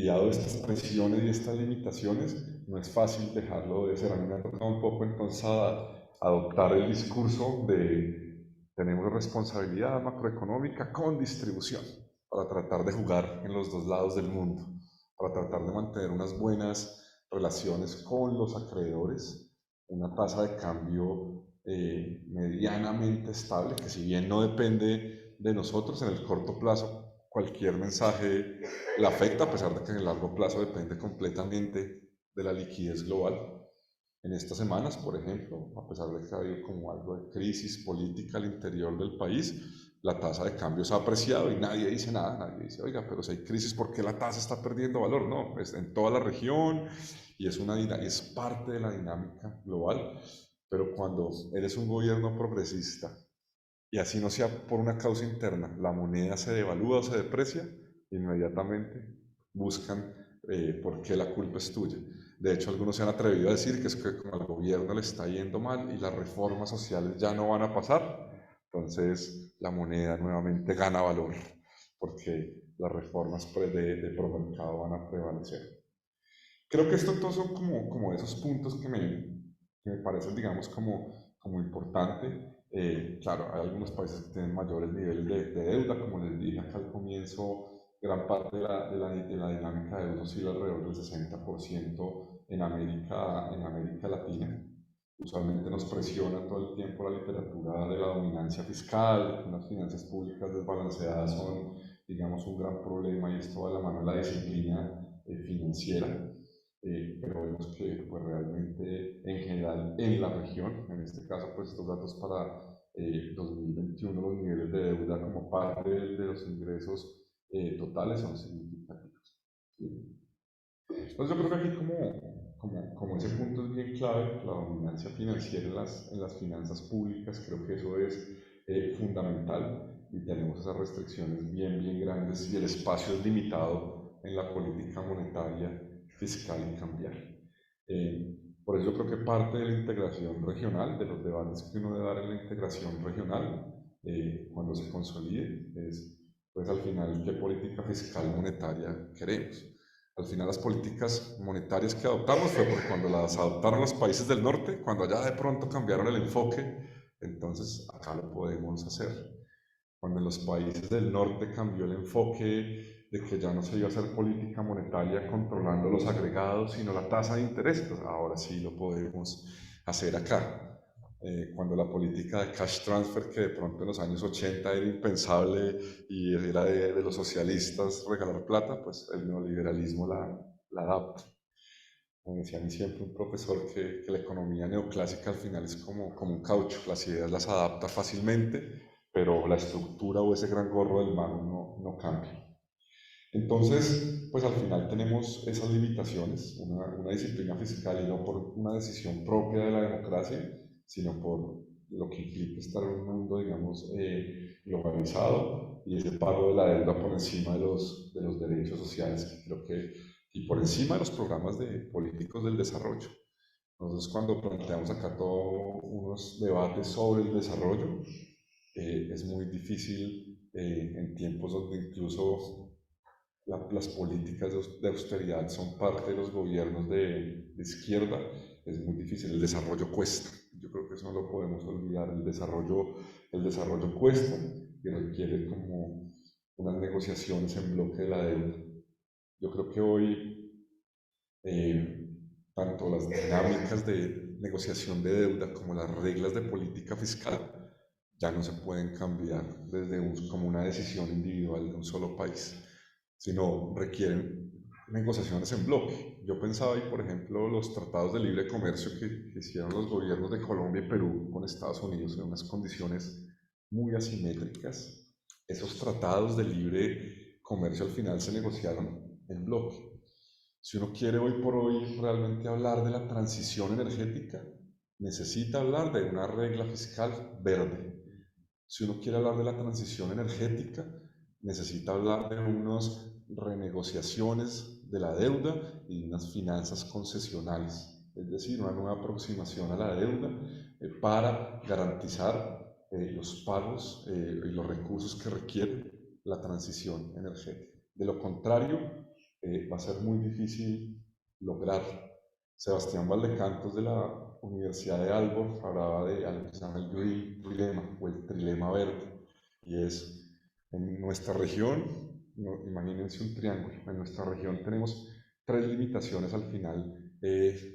dado estas presiones y estas limitaciones, no es fácil dejarlo de ser. A mí me ha tocado un poco entonces adoptar el discurso de tenemos responsabilidad macroeconómica con distribución, para tratar de jugar en los dos lados del mundo, para tratar de mantener unas buenas relaciones con los acreedores, una tasa de cambio medianamente estable, que si bien no depende de nosotros en el corto plazo, cualquier mensaje la afecta, a pesar de que en el largo plazo depende completamente de la liquidez global. En estas semanas, por ejemplo, a pesar de que ha habido como algo de crisis política al interior del país, la tasa de cambio se ha apreciado y nadie dice nada. Nadie dice, oiga, pero si hay crisis, ¿por qué la tasa está perdiendo valor? No, es en toda la región, y es parte de la dinámica global. Pero cuando eres un gobierno progresista, y así no sea por una causa interna, la moneda se devalúa o se deprecia, inmediatamente buscan por qué la culpa es tuya. De hecho, algunos se han atrevido a decir que es que como al gobierno le está yendo mal y las reformas sociales ya no van a pasar, entonces la moneda nuevamente gana valor, porque las reformas de promercado van a prevalecer. Creo que estos dos son como esos puntos que me parecen, digamos, como importante. Claro, hay algunos países que tienen mayores niveles de deuda, como les dije acá al comienzo. Gran parte de la dinámica de uso sigue alrededor del 60% en América Latina. Usualmente nos presiona todo el tiempo la literatura de la dominancia fiscal, que unas finanzas públicas desbalanceadas son, digamos, un gran problema, y esto va de la mano de la disciplina financiera. Pero vemos que pues, realmente en general en la región, en este caso pues estos datos para 2021, los niveles de deuda como parte de los ingresos totales son significativos. ¿Sí? Entonces yo creo que aquí como ese punto es bien clave, la dominancia financiera en las finanzas públicas. Creo que eso es fundamental, y tenemos esas restricciones bien grandes, y el espacio es limitado en la política monetaria, fiscal y cambiaria. Por eso yo creo que parte de la integración regional, de los debates que uno debe dar en la integración regional, cuando se consolide, es pues al final qué política fiscal monetaria queremos. Al final las políticas monetarias que adoptamos fue porque cuando las adoptaron los países del norte, cuando allá de pronto cambiaron el enfoque, entonces acá lo podemos hacer. Cuando en los países del norte cambió el enfoque de que ya no se iba a hacer política monetaria controlando los agregados, sino la tasa de interés, pues ahora sí lo podemos hacer acá. Cuando la política de cash transfer, que de pronto en los años 80 era impensable y era de los socialistas regalar plata, pues el neoliberalismo la adapta. Me decía a mí siempre un profesor que la economía neoclásica al final es como un caucho, las ideas las adapta fácilmente, pero la estructura o ese gran gorro del mar no cambia. Entonces, pues al final tenemos esas limitaciones, una disciplina fiscal y no por una decisión propia de la democracia, sino por lo que implica estar en un mundo, digamos, globalizado y ese pago de la deuda por encima de los derechos sociales, que creo que, y por encima de los programas de políticos del desarrollo. Entonces, cuando planteamos acá todos unos debates sobre el desarrollo, es muy difícil en tiempos donde incluso las políticas de austeridad son parte de los gobiernos de izquierda, es muy difícil, el desarrollo cuesta. Yo creo que eso no lo podemos olvidar, el desarrollo cuesta y requiere como unas negociaciones en bloque de la deuda. Yo creo que hoy eh, tanto las dinámicas de negociación de deuda como las reglas de política fiscal ya no se pueden cambiar desde como una decisión individual de un solo país, sino requieren negociaciones en bloque. Yo pensaba, y por ejemplo, los tratados de libre comercio que hicieron los gobiernos de Colombia y Perú con Estados Unidos en unas condiciones muy asimétricas, esos tratados de libre comercio al final se negociaron en bloque. Si uno quiere hoy por hoy realmente hablar de la transición energética, necesita hablar de una regla fiscal verde. Si uno quiere hablar de la transición energética, necesita hablar de unas renegociaciones de la deuda y de unas finanzas concesionales, es decir, una nueva aproximación a la deuda para garantizar los pagos y los recursos que requiere la transición energética. De lo contrario, va a ser muy difícil lograr. Sebastián Valdecantos de la Universidad de Aalborg hablaba de algo que se llama el Green Trilemma o el trilema verde, y es en nuestra región, imagínense un triángulo, en nuestra región tenemos tres limitaciones al final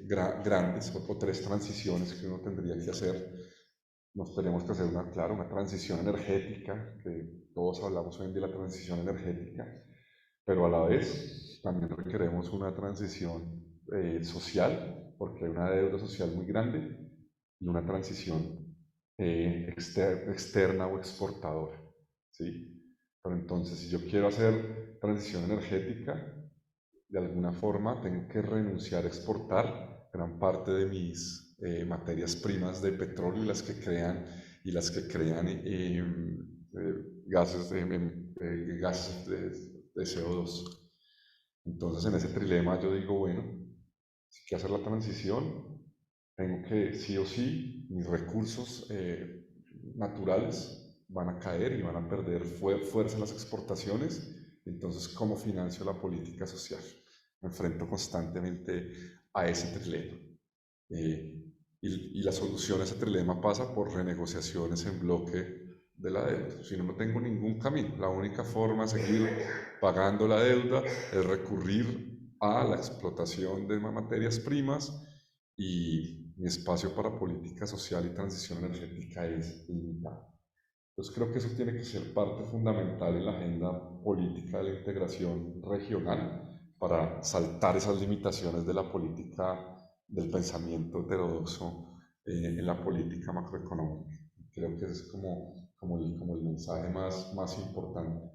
grandes o tres transiciones que uno tendría que hacer. Nos tenemos que hacer claro, una transición energética, que todos hablamos hoy en día de la transición energética, pero a la vez también requeremos una transición social, porque hay una deuda social muy grande, y una transición externa o exportadora, ¿sí? Pero entonces, si yo quiero hacer transición energética, de alguna forma tengo que renunciar a exportar gran parte de mis materias primas de petróleo y las que crean gases de CO2. Entonces, en ese trilema yo digo, bueno, si quiero hacer la transición, tengo que sí o sí, mis recursos naturales van a caer y van a perder fuerza en las exportaciones. Entonces, ¿cómo financio la política social? Me enfrento constantemente a ese trilema. Y la solución a ese trilema pasa por renegociaciones en bloque de la deuda. Si no, no tengo ningún camino. La única forma de seguir pagando la deuda es recurrir a la explotación de materias primas, y mi espacio para política social y transición energética es limitado. Entonces creo que eso tiene que ser parte fundamental en la agenda política de la integración regional para saltar esas limitaciones de la política del pensamiento heterodoxo en la política macroeconómica. Creo que ese es como el mensaje más importante.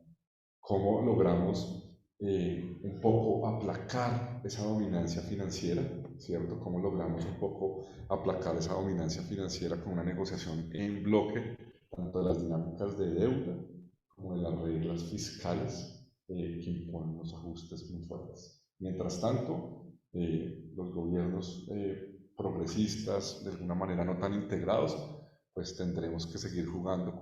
¿Cómo logramos un poco aplacar esa dominancia financiera, ¿cierto? ¿Cómo logramos un poco aplacar esa dominancia financiera con una negociación en bloque, tanto de las dinámicas de deuda como de las reglas fiscales que imponen los ajustes muy fuertes? Mientras tanto, los gobiernos progresistas, de alguna manera no tan integrados, pues tendremos que seguir jugando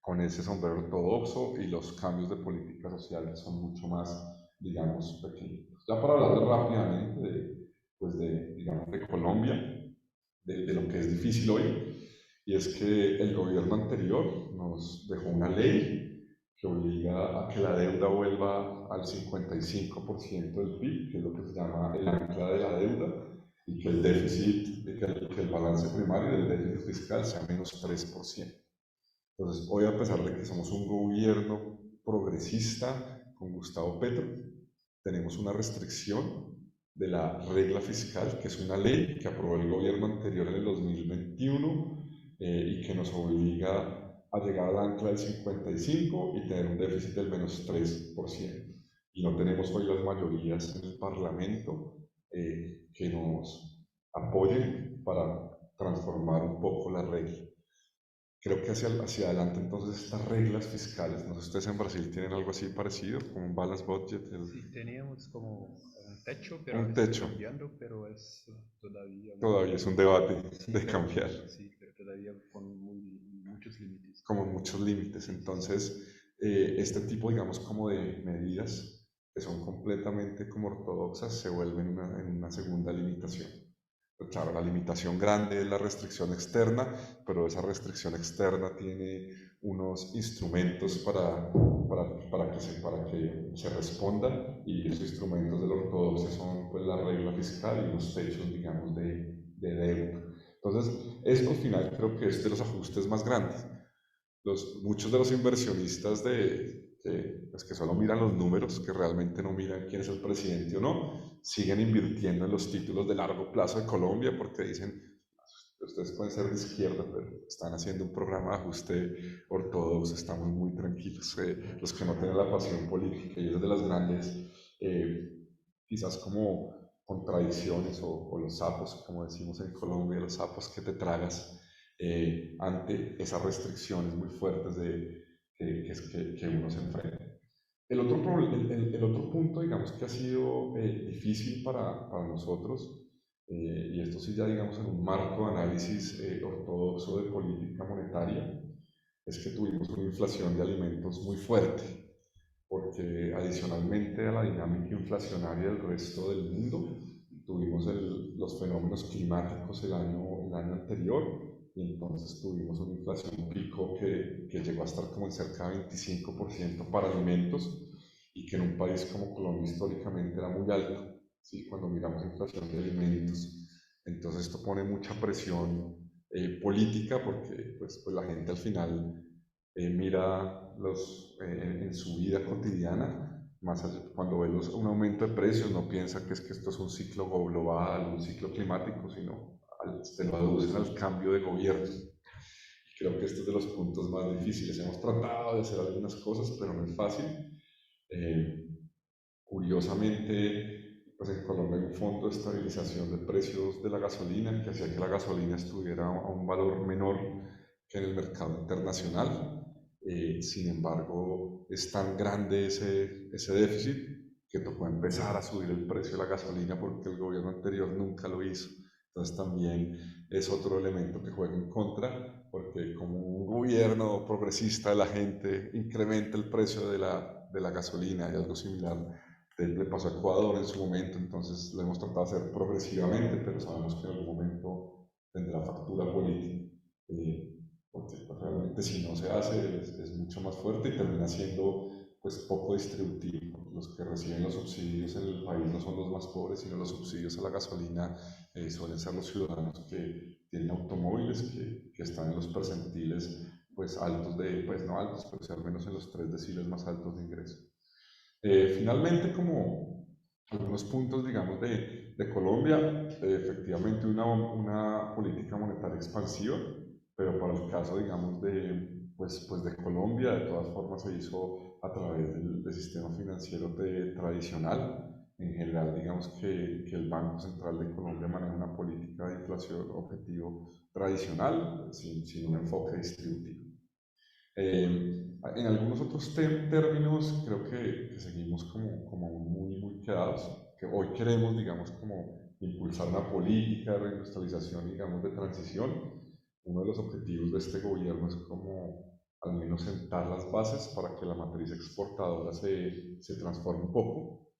con ese sombrero ortodoxo y los cambios de política social son mucho más, digamos, pequeños. Ya para hablar rápidamente digamos, de Colombia, de lo que es difícil hoy, y es que el gobierno anterior nos dejó una ley que obliga a que la deuda vuelva al 55% del PIB, que es lo que se llama el ancla de la deuda, y que el déficit, que el balance primario del déficit fiscal sea menos 3%. Entonces, hoy, a pesar de que somos un gobierno progresista con Gustavo Petro, tenemos una restricción de la regla fiscal, que es una ley que aprobó el gobierno anterior en el 2021 y que nos obliga a llegar al ancla del 55 y tener un déficit del menos 3%. Y no tenemos hoy las mayorías en el Parlamento que nos apoyen para transformar un poco la regla. Creo que hacia adelante entonces estas reglas fiscales, no sé si ustedes en Brasil tienen algo así parecido, como un balance budget. Sí, teníamos como un techo, pero Un está techo, cambiando, pero es todavía todavía es un debate sí, de cambiar, sí, pero todavía con muchos límites. como muchos límites. Entonces, este tipo, digamos, como de medidas que son completamente como ortodoxas se vuelven en una segunda limitación. Claro, la limitación grande es la restricción externa, pero esa restricción externa tiene unos instrumentos para que se responda, y esos instrumentos de la ortodoxia son pues, la regla fiscal y los techos, digamos, de deuda. Entonces, esto al final creo que es de los ajustes más grandes. Muchos de los inversionistas pues que solo miran los números, que realmente no miran quién es el presidente o no, siguen invirtiendo en los títulos de largo plazo de Colombia porque dicen, ustedes pueden ser de izquierda, pero están haciendo un programa de ajuste ortodoxo, estamos muy tranquilos. Los que no tienen la pasión política, y es de las grandes, quizás como contradicciones o los sapos, como decimos en Colombia, los sapos que te tragas ante esas restricciones muy fuertes que uno se enfrenta. El otro punto, digamos, que ha sido difícil para nosotros, y esto sí ya, digamos, en un marco de análisis ortodoxo de política monetaria, es que tuvimos una inflación de alimentos muy fuerte, porque adicionalmente a la dinámica inflacionaria del resto del mundo, tuvimos los fenómenos climáticos el año anterior, y entonces tuvimos una inflación pico que llegó a estar como en cerca de 25% para alimentos, y que en un país como Colombia históricamente era muy alto, ¿sí? Cuando miramos inflación de alimentos. Entonces esto pone mucha presión política, porque pues la gente al final mira en su vida cotidiana, más allá, cuando ve un aumento de precios, no piensa que es que esto es un ciclo global, un ciclo climático, sino se lo aducen al cambio de gobierno. Y creo que este es de los puntos más difíciles. Hemos tratado de hacer algunas cosas, pero no es fácil. Eh, Curiosamente, pues en Colombia hay un fondo de estabilización de precios de la gasolina que hacía que la gasolina estuviera a un valor menor que en el mercado internacional. Sin embargo, es tan grande ese déficit que tocó empezar a subir el precio de la gasolina porque el gobierno anterior nunca lo hizo. Entonces también es otro elemento que juega en contra, porque como un gobierno progresista, la gente incrementa el precio de la gasolina, y algo similar le pasó a Ecuador en su momento. Entonces lo hemos tratado de hacer progresivamente, pero sabemos que en algún momento tendrá factura política, porque pues, realmente si no se hace es mucho más fuerte y termina siendo pues poco distributivo. Los que reciben los subsidios en el país no son los más pobres, sino los subsidios a la gasolina suelen ser los ciudadanos que tienen automóviles, que están en los percentiles pues altos pues no altos, pero sí al menos en los 3 deciles más altos de ingreso. Finalmente, como algunos puntos, digamos, de Colombia, efectivamente una política monetaria expansiva, pero para el caso, digamos, pues de Colombia, de todas formas se hizo a través del sistema financiero tradicional. En general, digamos que el Banco Central de Colombia maneja una política de inflación objetivo tradicional, sin un enfoque distributivo. En algunos otros creo que seguimos como muy quedados, que hoy queremos, digamos, como impulsar una política de reindustrialización, digamos, de transición. Uno de los objetivos de este gobierno es como al menos sentar las bases para que la matriz exportadora se transforme un poco.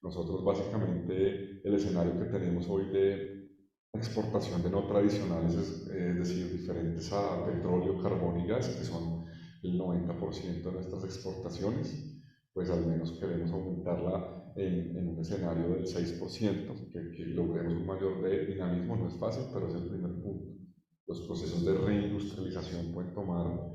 Nosotros básicamente el escenario que tenemos hoy de exportación de no tradicionales, es decir, diferentes a petróleo, carbón y gas, que son el 90% de nuestras exportaciones, pues al menos queremos aumentarla en un escenario del 6%, que logremos un mayor dinamismo, no es fácil, pero es el primer punto. Los procesos de reindustrialización pueden tomar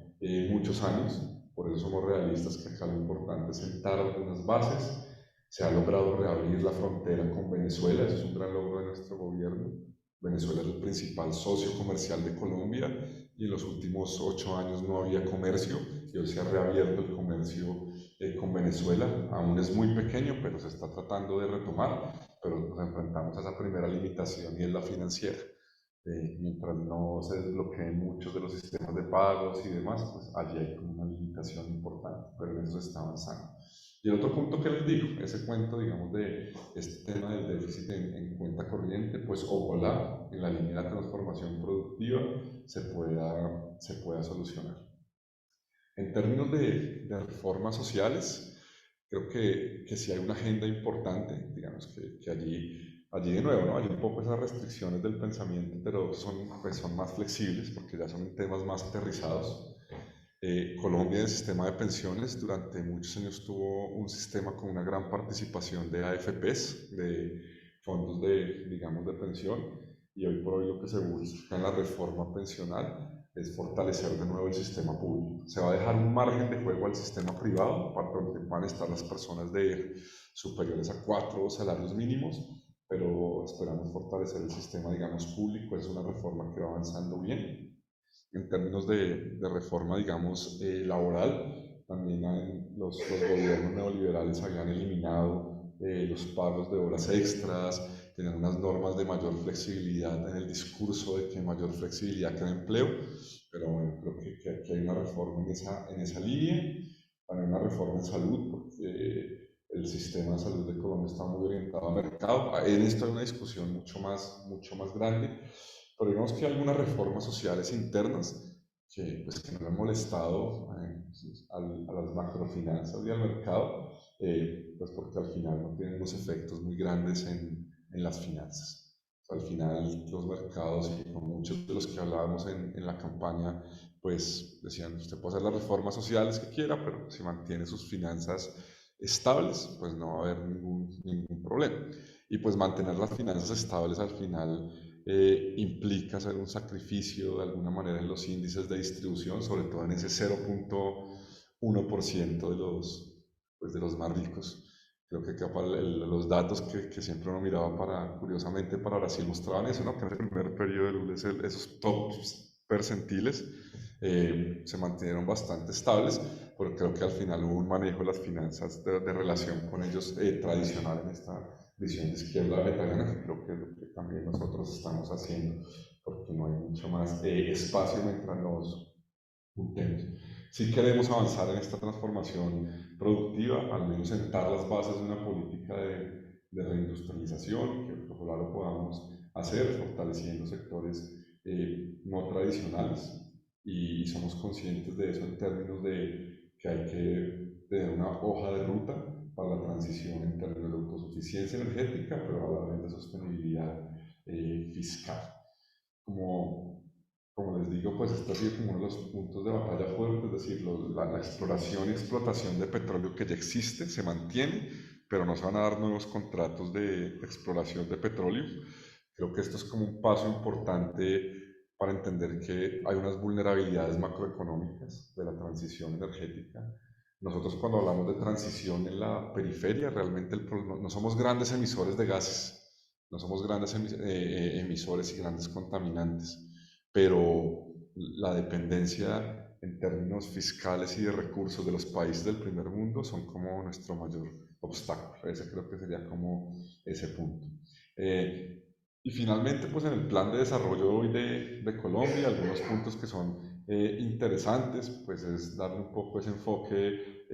muchos años, por eso somos realistas que acá lo importante es sentar algunas bases. Se ha logrado reabrir la frontera con Venezuela, eso es un gran logro de nuestro gobierno. Venezuela es el principal socio comercial de Colombia y en los últimos 8 años no había comercio y hoy se ha reabierto el comercio con Venezuela. Aún es muy pequeño, pero se está tratando de retomar, pero nos enfrentamos a esa primera limitación y es la financiera. Mientras no se desbloqueen muchos de los sistemas de pagos y demás, pues allí hay como una limitación importante, pero en eso se está avanzando. Y el otro punto que les digo, ese cuento, digamos, de este tema del déficit en cuenta corriente, pues ojalá en la línea de la transformación productiva se pueda solucionar. En términos de reformas sociales, creo que sí hay una agenda importante, digamos que allí de nuevo, ¿no? Hay un poco esas restricciones del pensamiento, pero pues son más flexibles porque ya son temas más aterrizados. Colombia en el sistema de pensiones durante muchos años tuvo un sistema con una gran participación de AFPs, de fondos digamos, de pensión, y hoy por hoy lo que se busca en la reforma pensional es fortalecer de nuevo el sistema público. Se va a dejar un margen de juego al sistema privado para donde van a estar las personas superiores a 4 salarios mínimos, pero esperamos fortalecer el sistema, digamos, público. Es una reforma que va avanzando bien. En términos de reforma, digamos, laboral, también los gobiernos neoliberales habían eliminado los pagos de horas extras, tenían unas normas de mayor flexibilidad en el discurso de que mayor flexibilidad crea empleo, pero bueno, creo que aquí hay una reforma en esa línea, también una reforma en salud, porque el sistema de salud de Colombia está muy orientado al mercado. En esto hay una discusión mucho más grande, pero digamos que hay algunas reformas sociales internas que nos han molestado a las macrofinanzas y al mercado, pues porque al final no tienen unos efectos muy grandes en las finanzas. O sea, al final los mercados, y con muchos de los que hablábamos en la campaña, pues decían, usted puede hacer las reformas sociales que quiera, pero si mantiene sus finanzas estables, pues no va a haber ningún problema. Y pues mantener las finanzas estables al final implica hacer un sacrificio de alguna manera en los índices de distribución, sobre todo en ese 0.1% de los más ricos. Creo que los datos que siempre uno miraba curiosamente para Brasil mostraban eso, ¿no? Que en el primer periodo de Lula esos tops percentiles se mantenieron bastante estables, pero creo que al final hubo un manejo de las finanzas de relación con ellos tradicional en esta visión de izquierda vegetariana, que creo que es lo que también nosotros estamos haciendo, porque no hay mucho más espacio mientras nos juntemos. Si queremos avanzar en esta transformación productiva, al menos sentar las bases de una política de reindustrialización, que ojalá lo podamos hacer, fortaleciendo sectores no tradicionales, y somos conscientes de eso en términos de que hay que tener una hoja de ruta para la transición en términos de autosuficiencia energética, pero a la vez de sostenibilidad fiscal. Como les digo, pues este ha sido como uno de los puntos de batalla fuertes, es decir, la exploración y explotación de petróleo que ya existe se mantiene, pero no se van a dar nuevos contratos de exploración de petróleo. Creo que esto es como un paso importante para entender que hay unas vulnerabilidades macroeconómicas de la transición energética. Nosotros cuando hablamos de transición en la periferia, realmente no somos grandes emisores de gases, no somos grandes emisores y grandes contaminantes, pero la dependencia en términos fiscales y de recursos de los países del primer mundo son como nuestro mayor obstáculo. Ese creo que sería como ese punto. Y finalmente, pues en el plan de desarrollo hoy de Colombia, algunos puntos que son interesantes, pues es darle un poco ese enfoque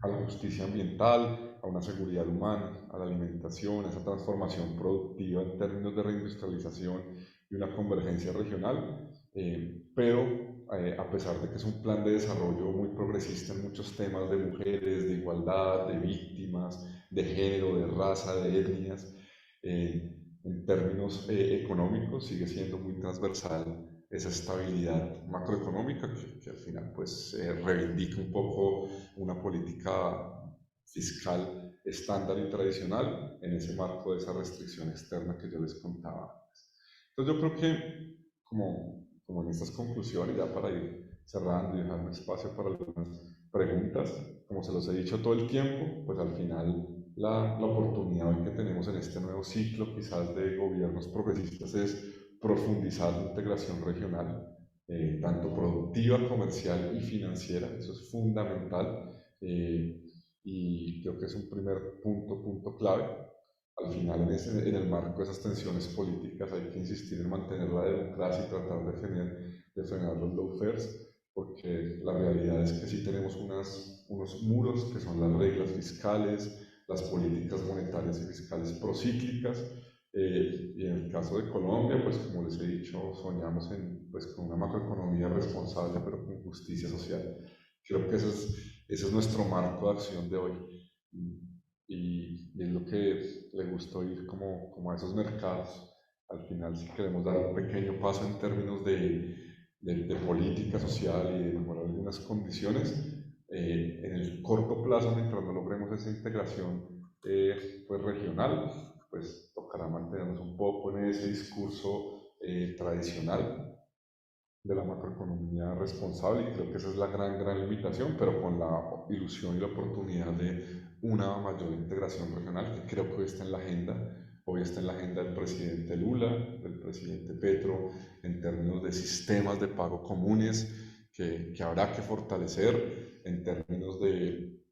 a la justicia ambiental, a una seguridad humana, a la alimentación, a esa transformación productiva en términos de reindustrialización y una convergencia regional, pero a pesar de que es un plan de desarrollo muy progresista en muchos temas de mujeres, de igualdad, de víctimas, de género, de raza, de etnias, en términos económicos sigue siendo muy transversal esa estabilidad macroeconómica que al final pues reivindica un poco una política fiscal estándar y tradicional en ese marco de esa restricción externa que yo les contaba. Entonces yo creo que como en estas conclusiones, ya para ir cerrando y dejar un espacio para algunas preguntas, como se los he dicho todo el tiempo, pues al final la oportunidad que tenemos en este nuevo ciclo quizás de gobiernos progresistas es profundizar la integración regional, tanto productiva, comercial y financiera, eso es fundamental, y creo que es un primer punto clave. Al final, en el marco de esas tensiones políticas, hay que insistir en mantener la democracia y tratar de frenar los lawfares, porque la realidad es que sí tenemos unos muros que son las reglas fiscales, las políticas monetarias y fiscales procíclicas, y en el caso de Colombia, pues como les he dicho, soñamos pues, con una macroeconomía responsable, pero con justicia social. Creo que ese es nuestro marco de acción de hoy. Y es lo que le gustó ir como a esos mercados. Al final, si queremos dar un pequeño paso en términos de política social y de mejorar algunas condiciones, en el corto plazo, mientras no logremos esa integración pues regional, pues tocará mantenernos un poco en ese discurso tradicional de la macroeconomía responsable, y creo que esa es la gran limitación, pero con la ilusión y la oportunidad de una mayor integración regional, que creo que hoy está en la agenda. Hoy está en la agenda del presidente Lula, del presidente Petro, en términos de sistemas de pago comunes que habrá que fortalecer, en términos de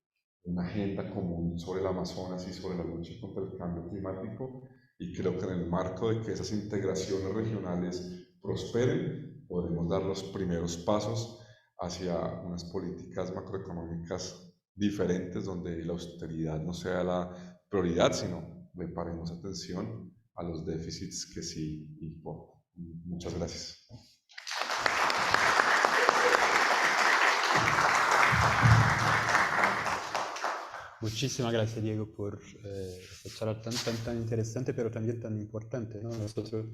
una agenda común sobre el Amazonas y sobre la lucha contra el cambio climático, y creo que en el marco de que esas integraciones regionales prosperen, podremos dar los primeros pasos hacia unas políticas macroeconómicas diferentes donde la austeridad no sea la prioridad, sino le paremos atención a los déficits que sí importan. Muchas gracias. Muchísimas gracias, Diego, por esta charla tan interesante, pero también tan importante, ¿no? Nosotros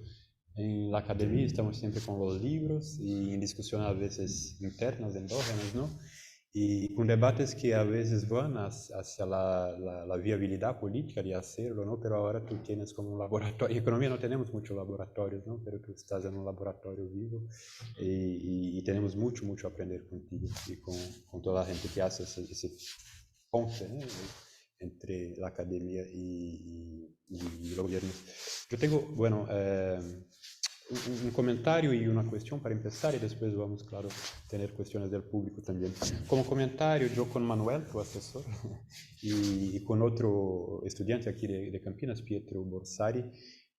en la academia estamos siempre con los libros y en discusiones a veces internas, endógenas, ¿no? Y con debates que a veces van hacia la viabilidad política de hacerlo, ¿no? Pero ahora tú tienes como un laboratorio, en economía no tenemos muchos laboratorios, ¿no? Pero tú estás en un laboratorio vivo y tenemos mucho a aprender contigo y con toda la gente que hace ese ponte, ¿no? Entre la academia y los gobiernos. Yo tengo, bueno, un comentario y una cuestión para empezar y después vamos, claro, a tener cuestiones del público también. Como comentario, yo con Manuel, tu asesor, y con otro estudiante aquí de Campinas, Pietro Borsari,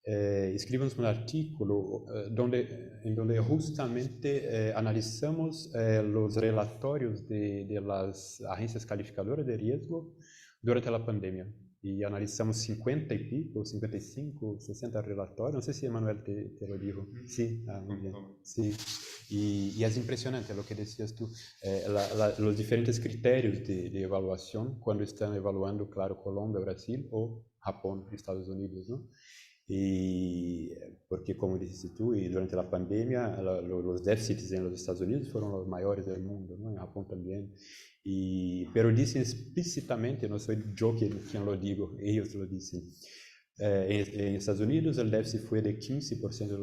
escribimos un artículo en donde justamente analizamos los relatorios de las agencias calificadoras de riesgo durante la pandemia. Y analizamos 50 y pico, 55, 60 relatorios. No sé si Emanuel te lo dijo. Sí, muy bien. Sí. Y es impresionante lo que decías tú, los diferentes criterios de evaluación cuando están evaluando, claro, Colombia, Brasil o Japón, Estados Unidos, ¿no? Y porque, como dijiste tú, y durante la pandemia los déficits en los Estados Unidos fueron los mayores del mundo, ¿no? En Japón también. Pero dicen explícitamente, no soy yo quien lo digo, ellos lo dicen. En Estados Unidos el déficit fue de 15% de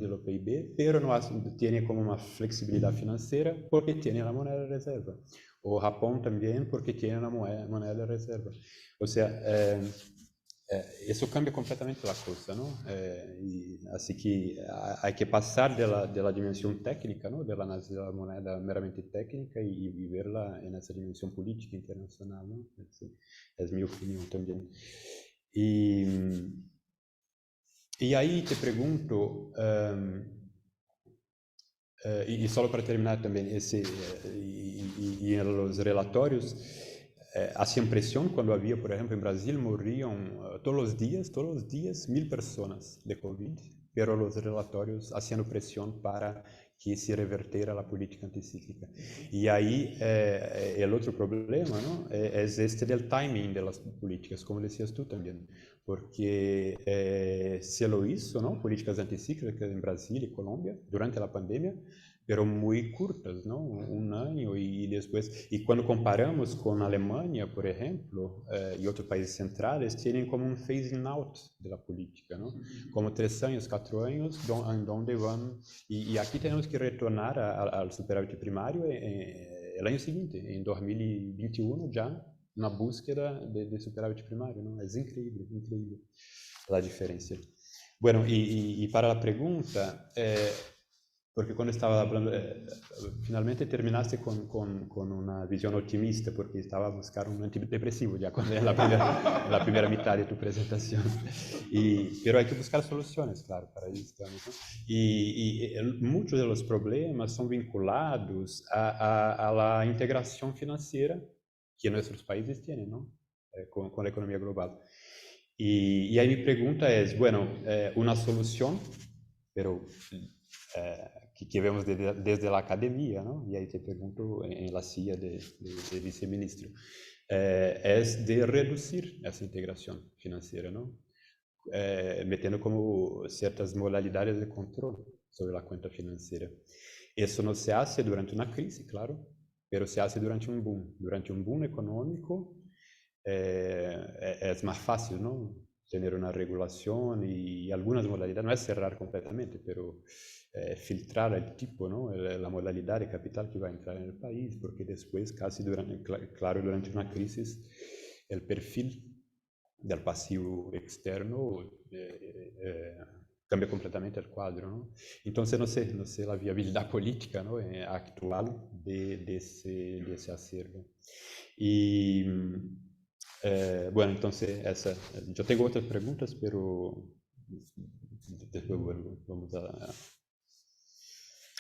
lo PIB, pero no tiene como una flexibilidad financiera porque tiene la moneda de reserva. O Japón también porque tiene la moneda de reserva. O sea, eso cambia completamente la cosa, ¿no? Así que hay que pasar de la dimensión técnica, ¿no? De la análisis de la moneda meramente técnica y verla en esa dimensión política internacional, ¿no? Es mi opinión también. Y ahí te pregunto, y solo para terminar también, y en los relatorios, hacían presión cuando había, por ejemplo, en Brasil morían todos los días 1000 personas de COVID, pero los relatorios haciendo presión para que se revertiera la política anticíclica. Y ahí el otro problema, ¿no? Es este del timing de las políticas, como decías tú también, porque se lo hizo, ¿no? Políticas anticíclicas en Brasil y Colombia durante la pandemia, pero muy cortas, ¿no? Un año y después. Y cuando comparamos con Alemania, por ejemplo, y otros países centrales, tienen como un phasing out de la política, ¿no? Como 3 años, 4 años, en donde van. Y aquí tenemos que retornar al superávit primario el año siguiente, en 2021 ya, una búsqueda de superávit primario, ¿no? Es increíble, increíble la diferencia. Bueno, y para la pregunta, porque cuando estaba hablando, finalmente terminaste con una visión optimista, porque estaba buscando un antidepresivo ya cuando en la primera mitad de tu presentación. Pero hay que buscar soluciones, claro, para eso estamos, ¿no? Muchos de los problemas son vinculados a la integración financiera que nuestros países tienen, ¿no? Con la economía global. Y ahí mi pregunta es, bueno, una solución, pero que vemos desde la academia, ¿no? Y ahí te pregunto en la silla de viceministro, es de reducir esa integración financiera, ¿no? Metiendo como ciertas modalidades de control sobre la cuenta financiera. Eso no se hace durante una crisis, claro, pero se hace durante un boom. Durante un boom económico es más fácil, ¿no? Tener una regulación y algunas modalidades, no es cerrar completamente, pero filtrar el tipo, ¿no? La modalidad de capital que va a entrar en el país, porque después, casi claro, durante una crisis, el perfil del pasivo externo cambia completamente el cuadro, ¿no? Entonces no sé la viabilidad política, ¿no? Actual de ese acervo. Y bueno, entonces yo tengo otras preguntas, pero después vamos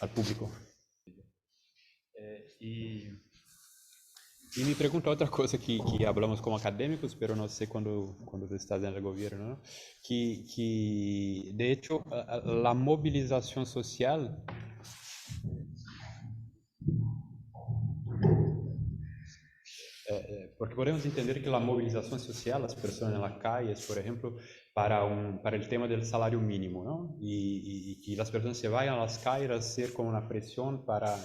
al público. Y me pregunta otra cosa que hablamos como académicos, pero no sé cuando tú estás en el gobierno, ¿no? Que de hecho la movilización social, porque podemos entender que la movilización social, las personas en las calles, por ejemplo, para el tema del salario mínimo, ¿no? Y que las personas se vayan a las calles a hacer como una presión para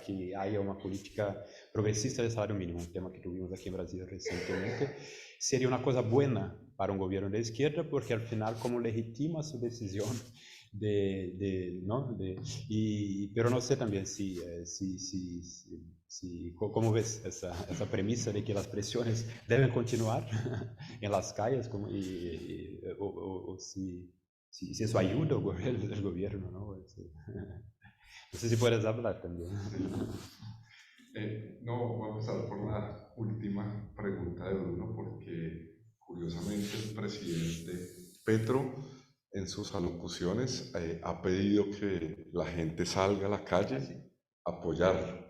que haya una política progresista del salario mínimo, un tema que tuvimos aquí en Brasil recientemente, sería una cosa buena para un gobierno de izquierda, porque al final como legitima su decisión ¿no? Pero no sé también ¿cómo ves esa premisa de que las presiones deben continuar en las calles o si eso ayuda al gobierno, ¿no? No sé si puedes hablar también. No, voy a empezar por la última pregunta de Bruno, porque curiosamente el presidente Petro en sus alocuciones ha pedido que la gente salga a la calle a apoyar.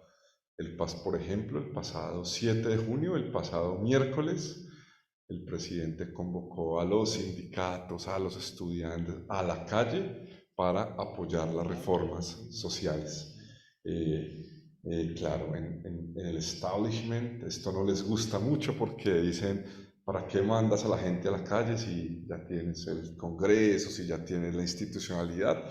Por ejemplo, el pasado 7 de junio, el pasado miércoles, el presidente convocó a los sindicatos, a los estudiantes a la calle para apoyar las reformas sociales. Claro, en el establishment esto no les gusta mucho porque dicen, ¿para qué mandas a la gente a la calle si ya tienes el Congreso, si ya tienes la institucionalidad?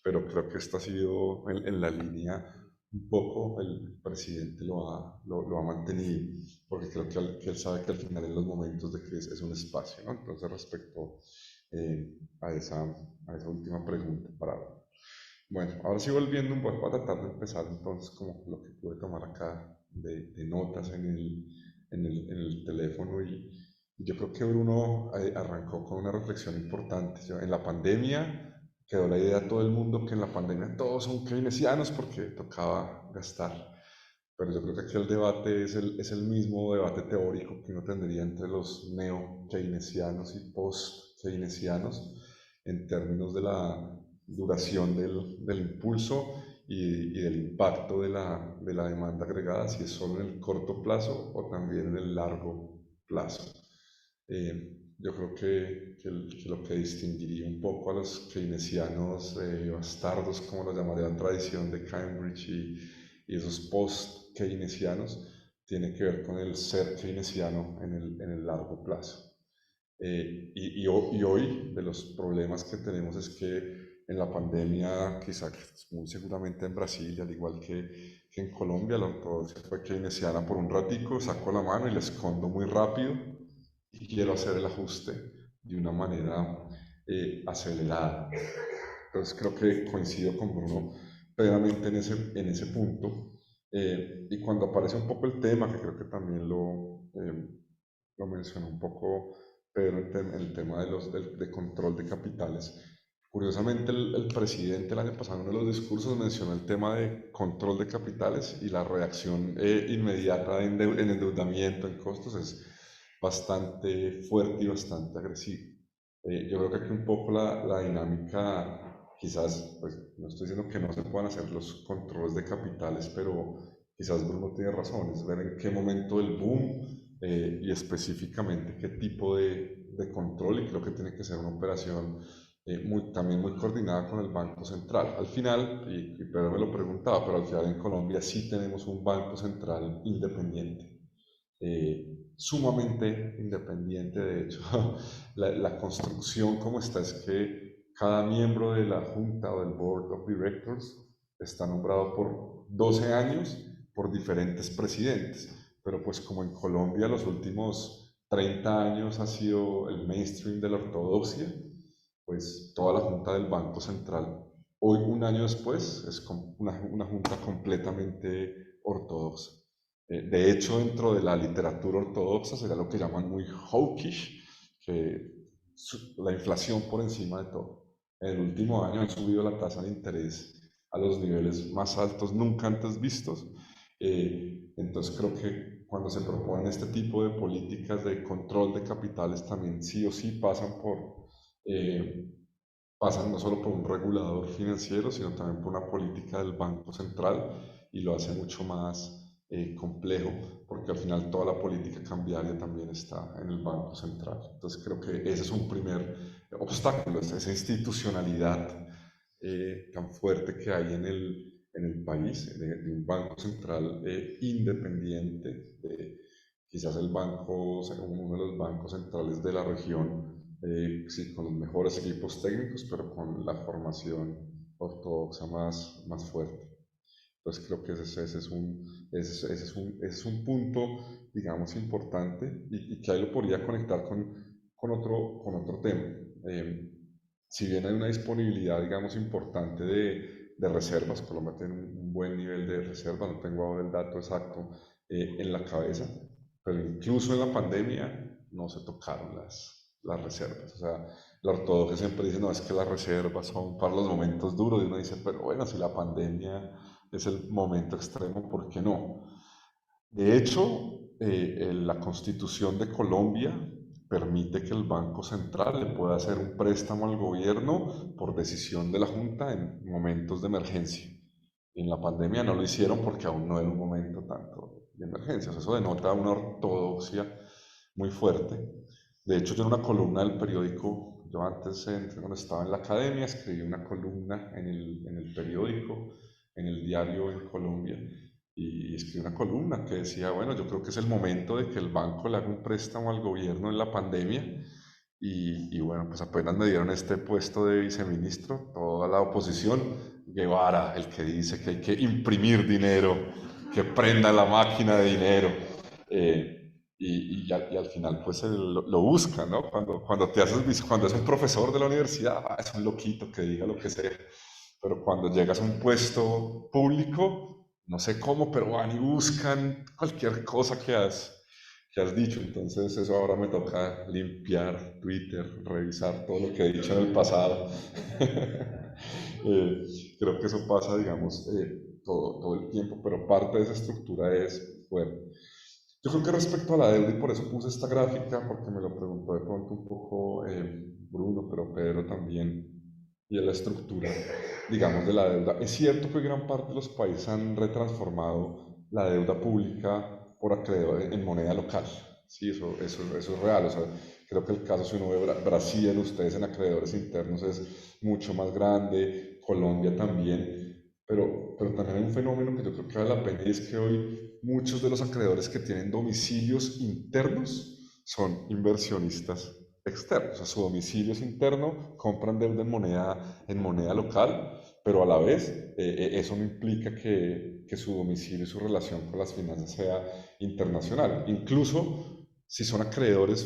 Pero creo que esto ha sido en la línea un poco, el presidente lo ha mantenido, porque creo que él sabe que al final en los momentos de crisis es un espacio, ¿no? Entonces respecto a esa última pregunta, bueno, ahora sí volviendo un poco, voy a tratar de empezar entonces como lo que pude tomar acá de notas en el teléfono y yo creo que Bruno arrancó con una reflexión importante. En la pandemia quedó la idea a todo el mundo que en la pandemia todos son keynesianos porque tocaba gastar. Pero yo creo que aquí el debate es el mismo debate teórico que uno tendría entre los neo-keynesianos y post-keynesianos en términos de la duración del impulso y del impacto de la demanda agregada, si es solo en el corto plazo o también en el largo plazo. Yo creo que lo que distinguiría un poco a los keynesianos bastardos, como lo llamaría la tradición de Cambridge y esos post-keynesianos, tiene que ver con el ser keynesiano en el largo plazo. Y hoy de los problemas que tenemos es que en la pandemia, quizá muy seguramente en Brasil, al igual que en Colombia, la ortodoxia fue keynesiana por un ratico, saco la mano y la escondo muy rápido y quiero hacer el ajuste de una manera acelerada. Entonces creo que coincido con Bruno plenamente en ese punto. Y cuando aparece un poco el tema, que creo que también lo mencionó un poco Pedro en el tema de control de capitales. Curiosamente, el presidente el año pasado en uno de los discursos mencionó el tema de control de capitales y la reacción inmediata en endeudamiento, en costos, es bastante fuerte y bastante agresiva. Yo creo que aquí un poco la dinámica, quizás, pues no estoy diciendo que no se puedan hacer los controles de capitales, pero quizás Bruno tiene razón, es ver en qué momento el boom y específicamente qué tipo de control, y creo que tiene que ser una operación también muy coordinada con el Banco Central. Al final, y Pedro me lo preguntaba, pero al final en Colombia sí tenemos un Banco Central independiente, sumamente independiente. De hecho, la construcción como está es que cada miembro de la Junta o del Board of Directors está nombrado por 12 años por diferentes presidentes, pero pues como en Colombia los últimos 30 años ha sido el mainstream de la ortodoxia, pues toda la Junta del Banco Central, hoy un año después, es una junta completamente ortodoxa. De hecho, dentro de la literatura ortodoxa sería lo que llaman muy hawkish, que la inflación por encima de todo. En el último año han subido la tasa de interés a los niveles más altos nunca antes vistos. Entonces creo que cuando se proponen este tipo de políticas de control de capitales también sí o sí eh, pasan no solo por un regulador financiero, sino también por una política del Banco Central, y lo hace mucho más complejo, porque al final toda la política cambiaria también está en el Banco Central. Entonces creo que ese es un primer obstáculo, esa institucionalidad tan fuerte que hay en el país, de un Banco Central independiente, quizás el banco, uno de los bancos centrales de la región, sí, con los mejores equipos técnicos, pero con la formación ortodoxa más fuerte. Entonces creo que ese es un punto, digamos, importante, y que ahí lo podría conectar con otro tema. Eh, si bien hay una disponibilidad, digamos, importante de reservas, Colombia tiene un buen nivel de reservas, no tengo ahora el dato exacto en la cabeza, pero incluso en la pandemia no se tocaron las reservas. O sea, la ortodoxia siempre dice, no, es que las reservas son para los momentos duros, y uno dice, pero bueno, si la pandemia es el momento extremo, ¿por qué no? De hecho, la Constitución de Colombia permite que el Banco Central le pueda hacer un préstamo al gobierno por decisión de la Junta en momentos de emergencia. En la pandemia no lo hicieron porque aún no era un momento tanto de emergencia. O sea, eso denota una ortodoxia muy fuerte. De hecho, yo en una columna del periódico, yo antes, cuando estaba en la academia, escribí una columna en el periódico, en el diario en Colombia, y escribí una columna que decía, bueno, yo creo que es el momento de que el banco le haga un préstamo al gobierno en la pandemia. Y bueno, pues apenas me dieron este puesto de viceministro, toda la oposición, Guevara, el que dice que hay que imprimir dinero, que prenda la máquina de dinero. Y al final pues lo busca, ¿no? Cuando cuando es un profesor de la universidad, es un loquito que diga lo que sea. Pero cuando llegas a un puesto público, no sé cómo, pero van y buscan cualquier cosa que has dicho. Entonces eso ahora me toca limpiar Twitter, revisar todo lo que he dicho en el pasado. Eh, Creo que eso pasa, digamos, todo el tiempo, pero parte de esa estructura es, bueno, yo creo que respecto a la deuda, y por eso puse esta gráfica, porque me lo preguntó de pronto un poco Bruno, pero Pedro también. y en la estructura, digamos, de la deuda. Es cierto que gran parte de los países han retransformado la deuda pública por acreedores en moneda local. Sí, eso es real. O sea, creo que el caso, si uno ve Brasil, ustedes en acreedores internos es mucho más grande, Colombia también, pero también hay un fenómeno que yo creo que vale la pena y es que hoy muchos de los acreedores que tienen domicilios internos son inversionistas externos, o sea, su domicilio es interno, compran deuda en moneda local, pero a la vez eso no implica que su domicilio y su relación con las finanzas sea internacional. Incluso si son acreedores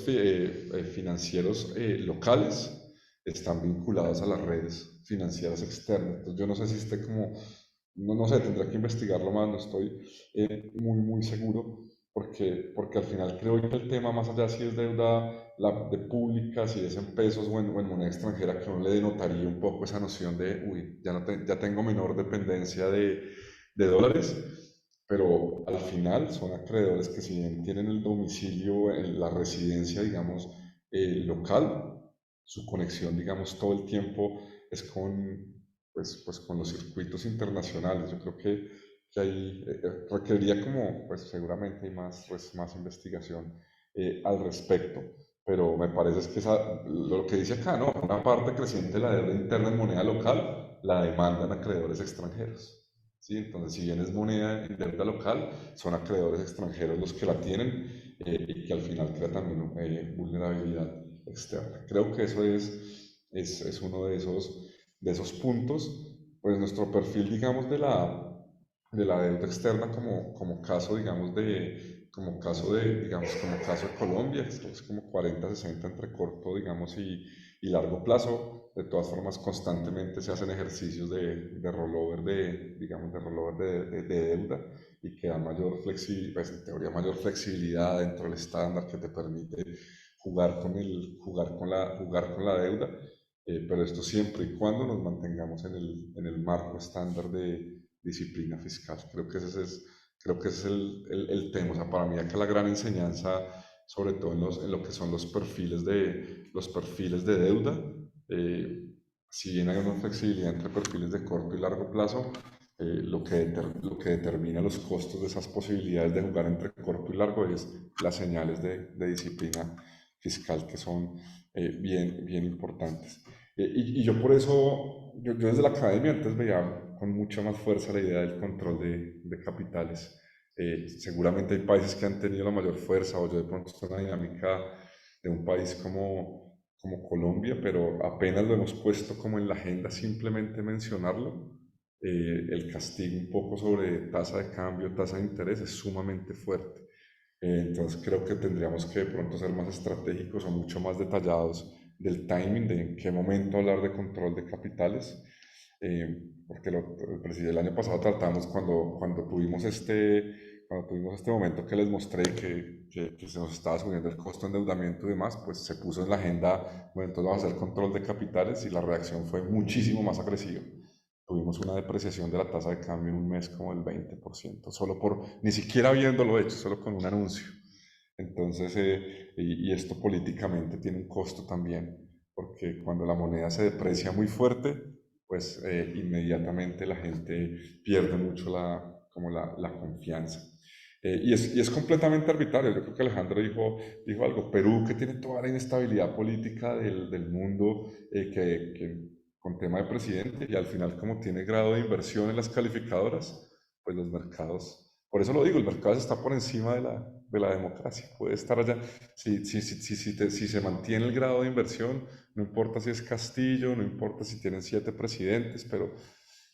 financieros locales, están vinculados a las redes financieras externas. Entonces yo no sé si esté como, no sé, tendré que investigarlo más, no estoy muy seguro, porque al final creo que el tema, más allá si es deuda de pública, si es en pesos o en moneda extranjera, que uno le denotaría un poco esa noción de, uy, ya, no ya tengo menor dependencia de dólares, pero al final son acreedores que si bien tienen el domicilio, la residencia, digamos, local, su conexión, digamos, todo el tiempo es pues, con los circuitos internacionales. Yo creo que ahí requeriría como, pues seguramente hay más, pues, más investigación al respecto, pero me parece es que lo que dice acá, ¿no? Una parte creciente de la deuda interna en moneda local la demandan acreedores extranjeros. ¿Sí? Entonces, si bien es moneda en deuda local, son acreedores extranjeros los que la tienen y que al final crea también vulnerabilidad externa. Creo que eso es uno de esos puntos. Pues nuestro perfil, digamos, de la deuda externa como caso, digamos, como caso de Colombia, es como 40-60 entre corto, digamos, y largo plazo. De todas formas, constantemente se hacen ejercicios de rollover digamos, de rollover de deuda y que da mayor flexibilidad, pues en teoría mayor flexibilidad dentro del estándar que te permite jugar con la deuda, pero esto siempre y cuando nos mantengamos en el marco estándar de disciplina fiscal. Creo que ese es el tema. O sea, para mí acá la gran enseñanza, sobre todo en lo que son los perfiles de deuda, eh, si bien hay una flexibilidad entre perfiles de corto y largo plazo, lo que determina los costos de esas posibilidades de jugar entre corto y largo es las señales de disciplina fiscal que son bien importantes. Y yo por eso, yo desde la academia antes veía con mucha más fuerza la idea del control de capitales. Seguramente hay países que han tenido la mayor fuerza, o yo de pronto estoy en una dinámica de un país como Colombia, pero apenas lo hemos puesto como en la agenda simplemente mencionarlo. El castigo un poco sobre tasa de cambio, tasa de interés es sumamente fuerte. Entonces creo que tendríamos que de pronto ser más estratégicos o mucho más detallados del timing, de en qué momento hablar de control de capitales, porque el año pasado tratamos cuando tuvimos este momento que les mostré que se nos estaba subiendo el costo de endeudamiento y demás, pues se puso en la agenda, bueno, entonces vamos a hacer control de capitales y la reacción fue muchísimo más agresiva. Tuvimos una depreciación de la tasa de cambio en un mes como del 20%, solo por, ni siquiera habiéndolo hecho, solo con un anuncio. Entonces, y esto políticamente tiene un costo también, porque cuando la moneda se deprecia muy fuerte, pues inmediatamente la gente pierde mucho la confianza. Y es completamente arbitrario. Yo creo que Alejandro dijo algo. Perú, que tiene toda la inestabilidad política del mundo, que con tema de presidente, y al final como tiene grado de inversión en las calificadoras, pues los mercados, por eso lo digo, el mercado está por encima de la democracia, puede estar allá, si se mantiene el grado de inversión, no importa si es Castillo, no importa si tienen 7 presidentes, pero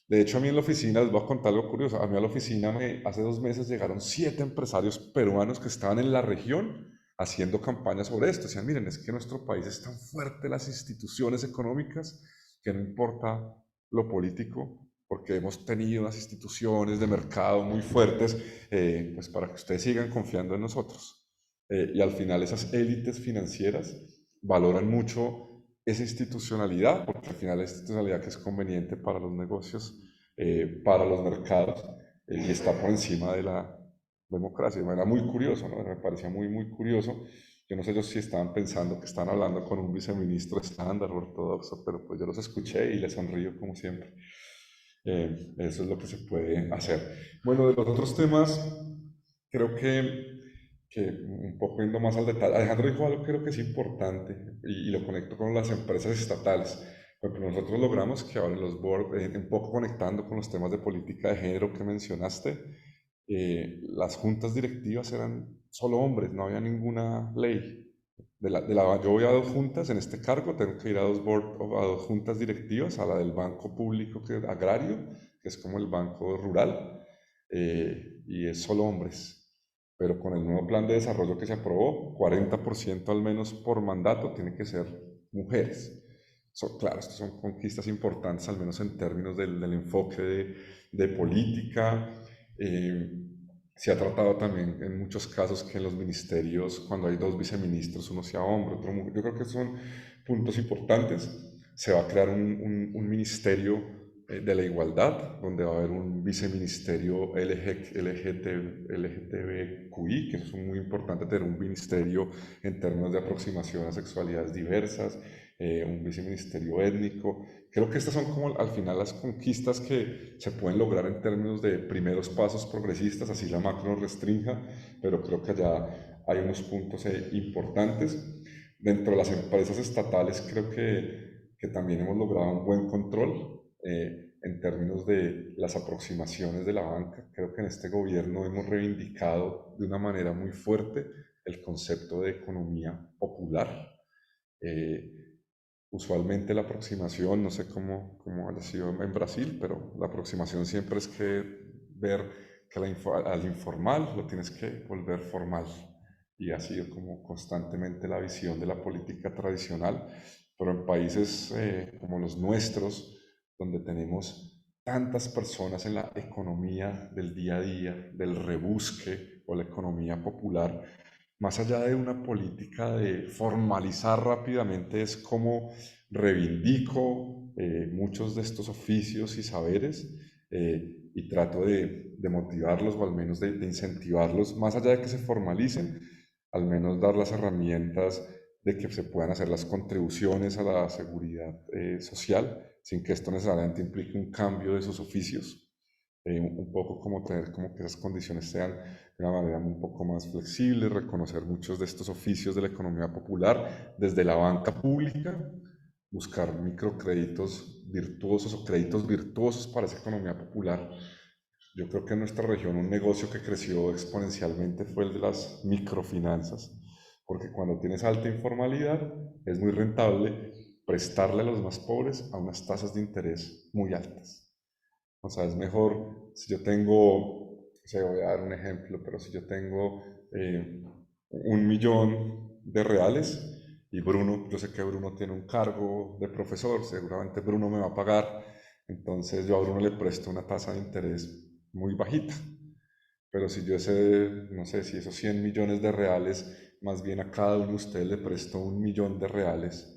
de hecho a mí en la oficina, les voy a contar algo curioso, a mí a la oficina hace 2 meses llegaron 7 empresarios peruanos que estaban en la región haciendo campaña sobre esto. Decían, miren, es que nuestro país es tan fuerte, las instituciones económicas, que no importa lo político, porque hemos tenido unas instituciones de mercado muy fuertes, pues para que ustedes sigan confiando en nosotros. Y al final esas élites financieras valoran mucho esa institucionalidad, porque al final la institucionalidad que es conveniente para los negocios, para los mercados, y está por encima de la democracia. De manera muy curioso, ¿no? Me parecía muy curioso. Yo no sé ellos si estaban pensando que estaban hablando con un viceministro estándar o ortodoxo, pero pues yo los escuché y les sonrío como siempre. Eso es lo que se puede hacer. Bueno, de los otros temas, creo que un poco yendo más al detalle, Alejandro dijo algo que creo que es importante y lo conecto con las empresas estatales. Por ejemplo, nosotros logramos que ahora en los board, un poco conectando con los temas de política de género que mencionaste, las juntas directivas eran solo hombres, no había ninguna ley. Yo voy a dos juntas en este cargo, tengo que ir a a dos juntas directivas, a la del Banco Público Agrario, que es como el Banco Rural, y es solo hombres. Pero con el nuevo plan de desarrollo que se aprobó, 40% al menos por mandato tiene que ser mujeres. Claro, estas son conquistas importantes, al menos en términos del enfoque de política. Eh, Se ha tratado también en muchos casos que en los ministerios, cuando hay dos viceministros, uno sea hombre, otro mujer. Yo creo que son puntos importantes. Se va a crear un ministerio de la igualdad, donde va a haber un viceministerio LGTBQI, que es muy importante tener un ministerio en términos de aproximación a sexualidades diversas, un viceministerio étnico. Creo que estas son como al final las conquistas que se pueden lograr en términos de primeros pasos progresistas, así la macro nos restrinja, pero creo que allá hay unos puntos importantes. Dentro de las empresas estatales creo que también hemos logrado un buen control en términos de las aproximaciones de la banca. Creo que en este gobierno hemos reivindicado de una manera muy fuerte el concepto de economía popular. Eh, Usualmente la aproximación, no sé cómo haya sido en Brasil, pero la aproximación siempre es que ver que al informal lo tienes que volver formal. Y ha sido como constantemente la visión de la política tradicional, pero en países como los nuestros, donde tenemos tantas personas en la economía del día a día, del rebusque o la economía popular, más allá de una política de formalizar rápidamente, es como reivindico muchos de estos oficios y saberes y trato de motivarlos o al menos de incentivarlos, más allá de que se formalicen, al menos dar las herramientas de que se puedan hacer las contribuciones a la seguridad social sin que esto necesariamente implique un cambio de sus oficios. Un poco como tener como que esas condiciones sean de una manera un poco más flexible, reconocer muchos de estos oficios de la economía popular desde la banca pública, buscar microcréditos virtuosos o créditos virtuosos para esa economía popular. Yo creo que en nuestra región un negocio que creció exponencialmente fue el de las microfinanzas, porque cuando tienes alta informalidad es muy rentable prestarle a los más pobres a unas tasas de interés muy altas. O sea, es mejor si yo tengo, o sea, voy a dar un ejemplo, pero si yo tengo 1 millón de reales y Bruno, yo sé que Bruno tiene un cargo de profesor, seguramente Bruno me va a pagar, entonces yo a Bruno le presto una tasa de interés muy bajita. Pero si yo ese, no sé, si esos 100 millones de reales, más bien a cada uno de ustedes le presto 1 millón de reales,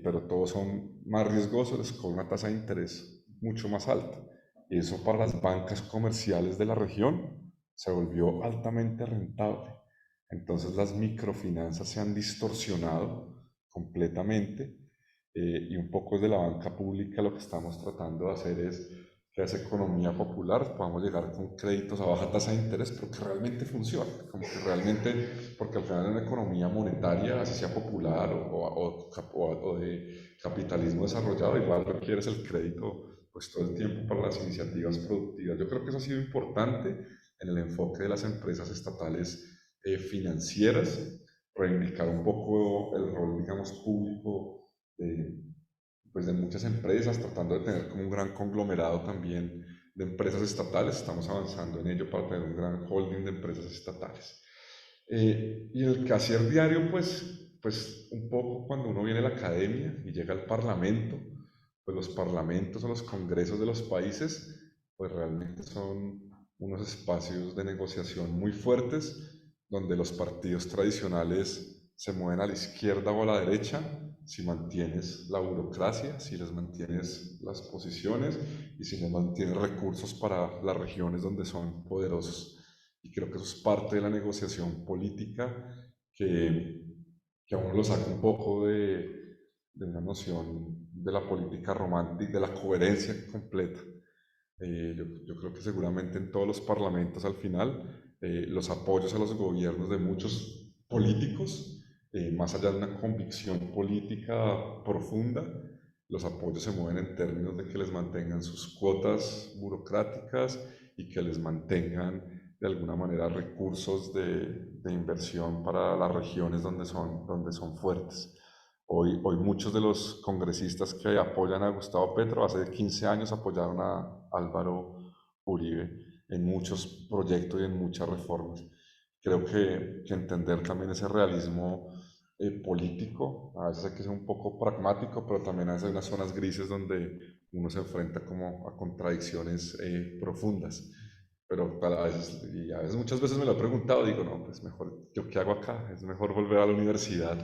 pero todos son más riesgosos, con una tasa de interés mucho más alta. Y eso para las bancas comerciales de la región se volvió altamente rentable. Entonces las microfinanzas se han distorsionado completamente y un poco de la banca pública lo que estamos tratando de hacer es que esa economía popular podamos llegar con créditos a baja tasa de interés, pero que realmente funcione, como que realmente, porque al final en una economía monetaria, así sea popular o de capitalismo desarrollado, igual requieres el crédito pues todo el tiempo para las iniciativas productivas. Yo creo que eso ha sido importante en el enfoque de las empresas estatales financieras, reivindicar un poco el rol, digamos, público de, pues de muchas empresas, tratando de tener como un gran conglomerado también de empresas estatales. Estamos avanzando en ello para tener un gran holding de empresas estatales. Y el quehacer diario, pues un poco cuando uno viene a la academia y llega al parlamento, pues los parlamentos o los congresos de los países, pues realmente son unos espacios de negociación muy fuertes, donde los partidos tradicionales se mueven a la izquierda o a la derecha, si mantienes la burocracia, si les mantienes las posiciones y si les mantienes recursos para las regiones donde son poderosos. Y creo que eso es parte de la negociación política que que a uno lo saca un poco de una noción de la política romántica, de la coherencia completa. Yo creo que seguramente en todos los parlamentos al final los apoyos a los gobiernos de muchos políticos, más allá de una convicción política profunda, los apoyos se mueven en términos de que les mantengan sus cuotas burocráticas y que les mantengan de alguna manera recursos de inversión para las regiones donde son fuertes. Hoy muchos de los congresistas que apoyan a Gustavo Petro hace 15 años apoyaron a Álvaro Uribe en muchos proyectos y en muchas reformas. Creo que entender también ese realismo político, a veces hay que ser un poco pragmático, pero también a veces hay unas zonas grises donde uno se enfrenta como a contradicciones profundas. Pero y a veces, muchas veces me lo he preguntado, digo, no, pues mejor, ¿yo qué hago acá? Es mejor volver a la universidad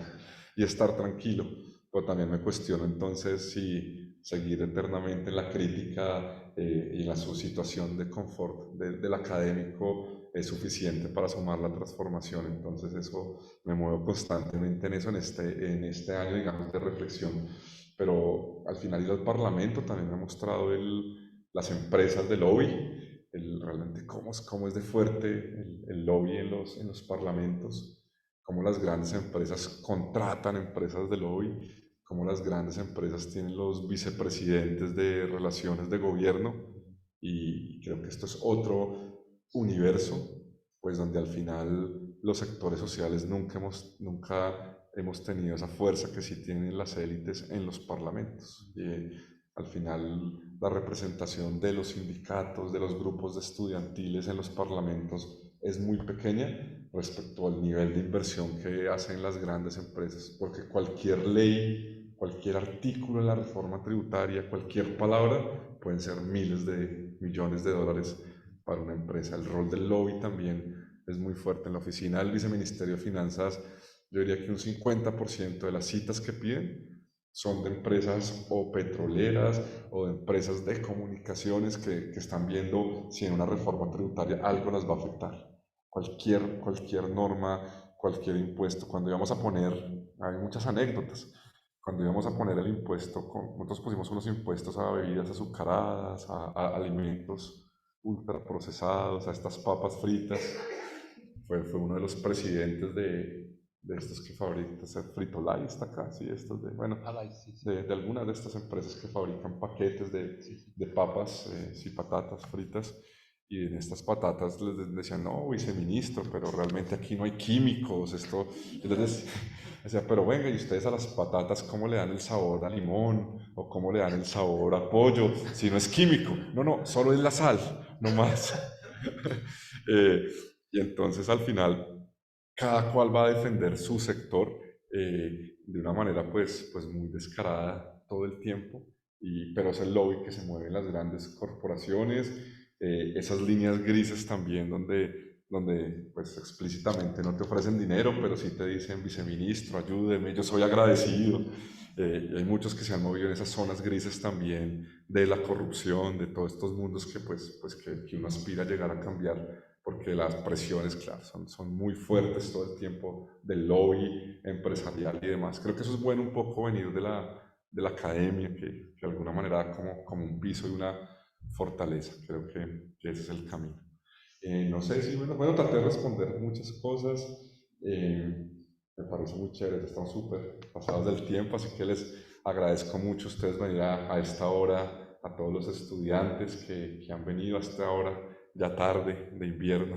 y estar tranquilo. Pero también me cuestiono entonces si seguir eternamente en la crítica y en la su situación de confort del académico es suficiente para sumar la transformación. Entonces eso me muevo constantemente en eso, en este año, digamos, de reflexión. Pero al final ir al Parlamento también me ha mostrado las empresas de lobby, realmente cómo es de fuerte el lobby en los parlamentos, cómo las grandes empresas contratan empresas de lobby, cómo las grandes empresas tienen los vicepresidentes de relaciones de gobierno, y creo que esto es otro universo, pues donde al final los sectores sociales nunca hemos tenido esa fuerza que sí tienen las élites en los parlamentos. Al final la representación de los sindicatos, de los grupos de estudiantiles en los parlamentos es muy pequeña respecto al nivel de inversión que hacen las grandes empresas, porque cualquier ley, cualquier artículo en la reforma tributaria, cualquier palabra, pueden ser miles de millones de dólares para una empresa. El rol del lobby también es muy fuerte. En la oficina del Viceministerio de Finanzas, yo diría que un 50% de las citas que piden son de empresas o petroleras o de empresas de comunicaciones que están viendo si en una reforma tributaria algo las va a afectar. Cualquier norma, cualquier impuesto. Cuando íbamos a poner, hay muchas anécdotas, cuando íbamos a poner el impuesto, nosotros pusimos unos impuestos a bebidas azucaradas, a alimentos ultraprocesados, a estas papas fritas. Fue uno de los presidentes de estos que fabrican, Fritolay está acá, sí, estos de, bueno, Sí, sí. de algunas de estas empresas que fabrican paquetes Sí, sí. de papas y patatas fritas. Y en estas patatas les decían, no, viceministro, pero realmente aquí no hay químicos. Yo les decía, pero venga, ¿y ustedes a las patatas cómo le dan el sabor a limón? ¿O cómo le dan el sabor a pollo? Si no es químico. No, no, solo es la sal, no más. eh, y entonces al final cada cual va a defender su sector de una manera pues muy descarada todo el tiempo, pero es el lobby que se mueve en las grandes corporaciones, esas líneas grises también donde pues explícitamente no te ofrecen dinero, pero sí te dicen viceministro, ayúdeme, yo soy agradecido. Y hay muchos que se han movido en esas zonas grises también de la corrupción, de todos estos mundos que uno aspira a llegar a cambiar, porque las presiones, claro, son muy fuertes todo el tiempo del lobby empresarial y demás. Creo que eso es bueno un poco venir de la academia, que de alguna manera da como un piso y una fortaleza. Creo que ese es el camino. No sé si, bueno, traté de responder muchas cosas. Me parece muy chévere, estamos súper pasados del tiempo, así que les agradezco mucho a ustedes venir a esta hora, a todos los estudiantes que han venido a esta hora ya tarde de invierno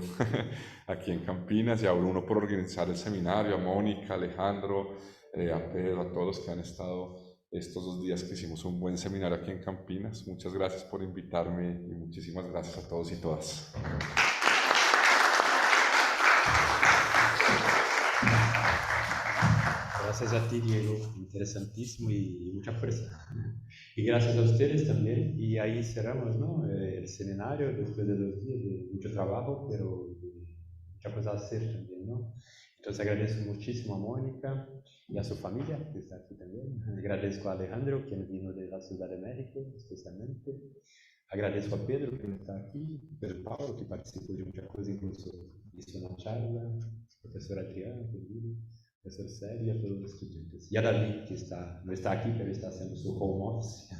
aquí en Campinas, y a Bruno por organizar el seminario, a Mónica, a Alejandro, a Pedro, a todos los que han estado estos 2 días que hicimos un buen seminario aquí en Campinas. Muchas gracias por invitarme y muchísimas gracias a todos y todas. Gracias a ti, Diego. Interesantísimo y mucha fuerza. Y gracias a ustedes también. Y ahí cerramos, ¿no? El seminario después de 2 días de mucho trabajo, pero de mucha cosa a hacer también, ¿no? Entonces agradezco muchísimo a Mónica y a su familia, que está aquí también. Agradezco a Alejandro, quien vino de la Ciudad de México, especialmente. Agradezco a Pedro, que está aquí, Pedro Paulo, que participó de muchas cosas, incluso hizo una charla, profesor Adrián, que vino. profesor Sérgio, y a todos los estudiantes. Y a David, que no está aquí, pero está haciendo su home office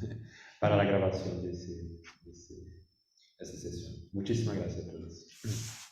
para la grabación de esta sesión. Muchísimas gracias a todos.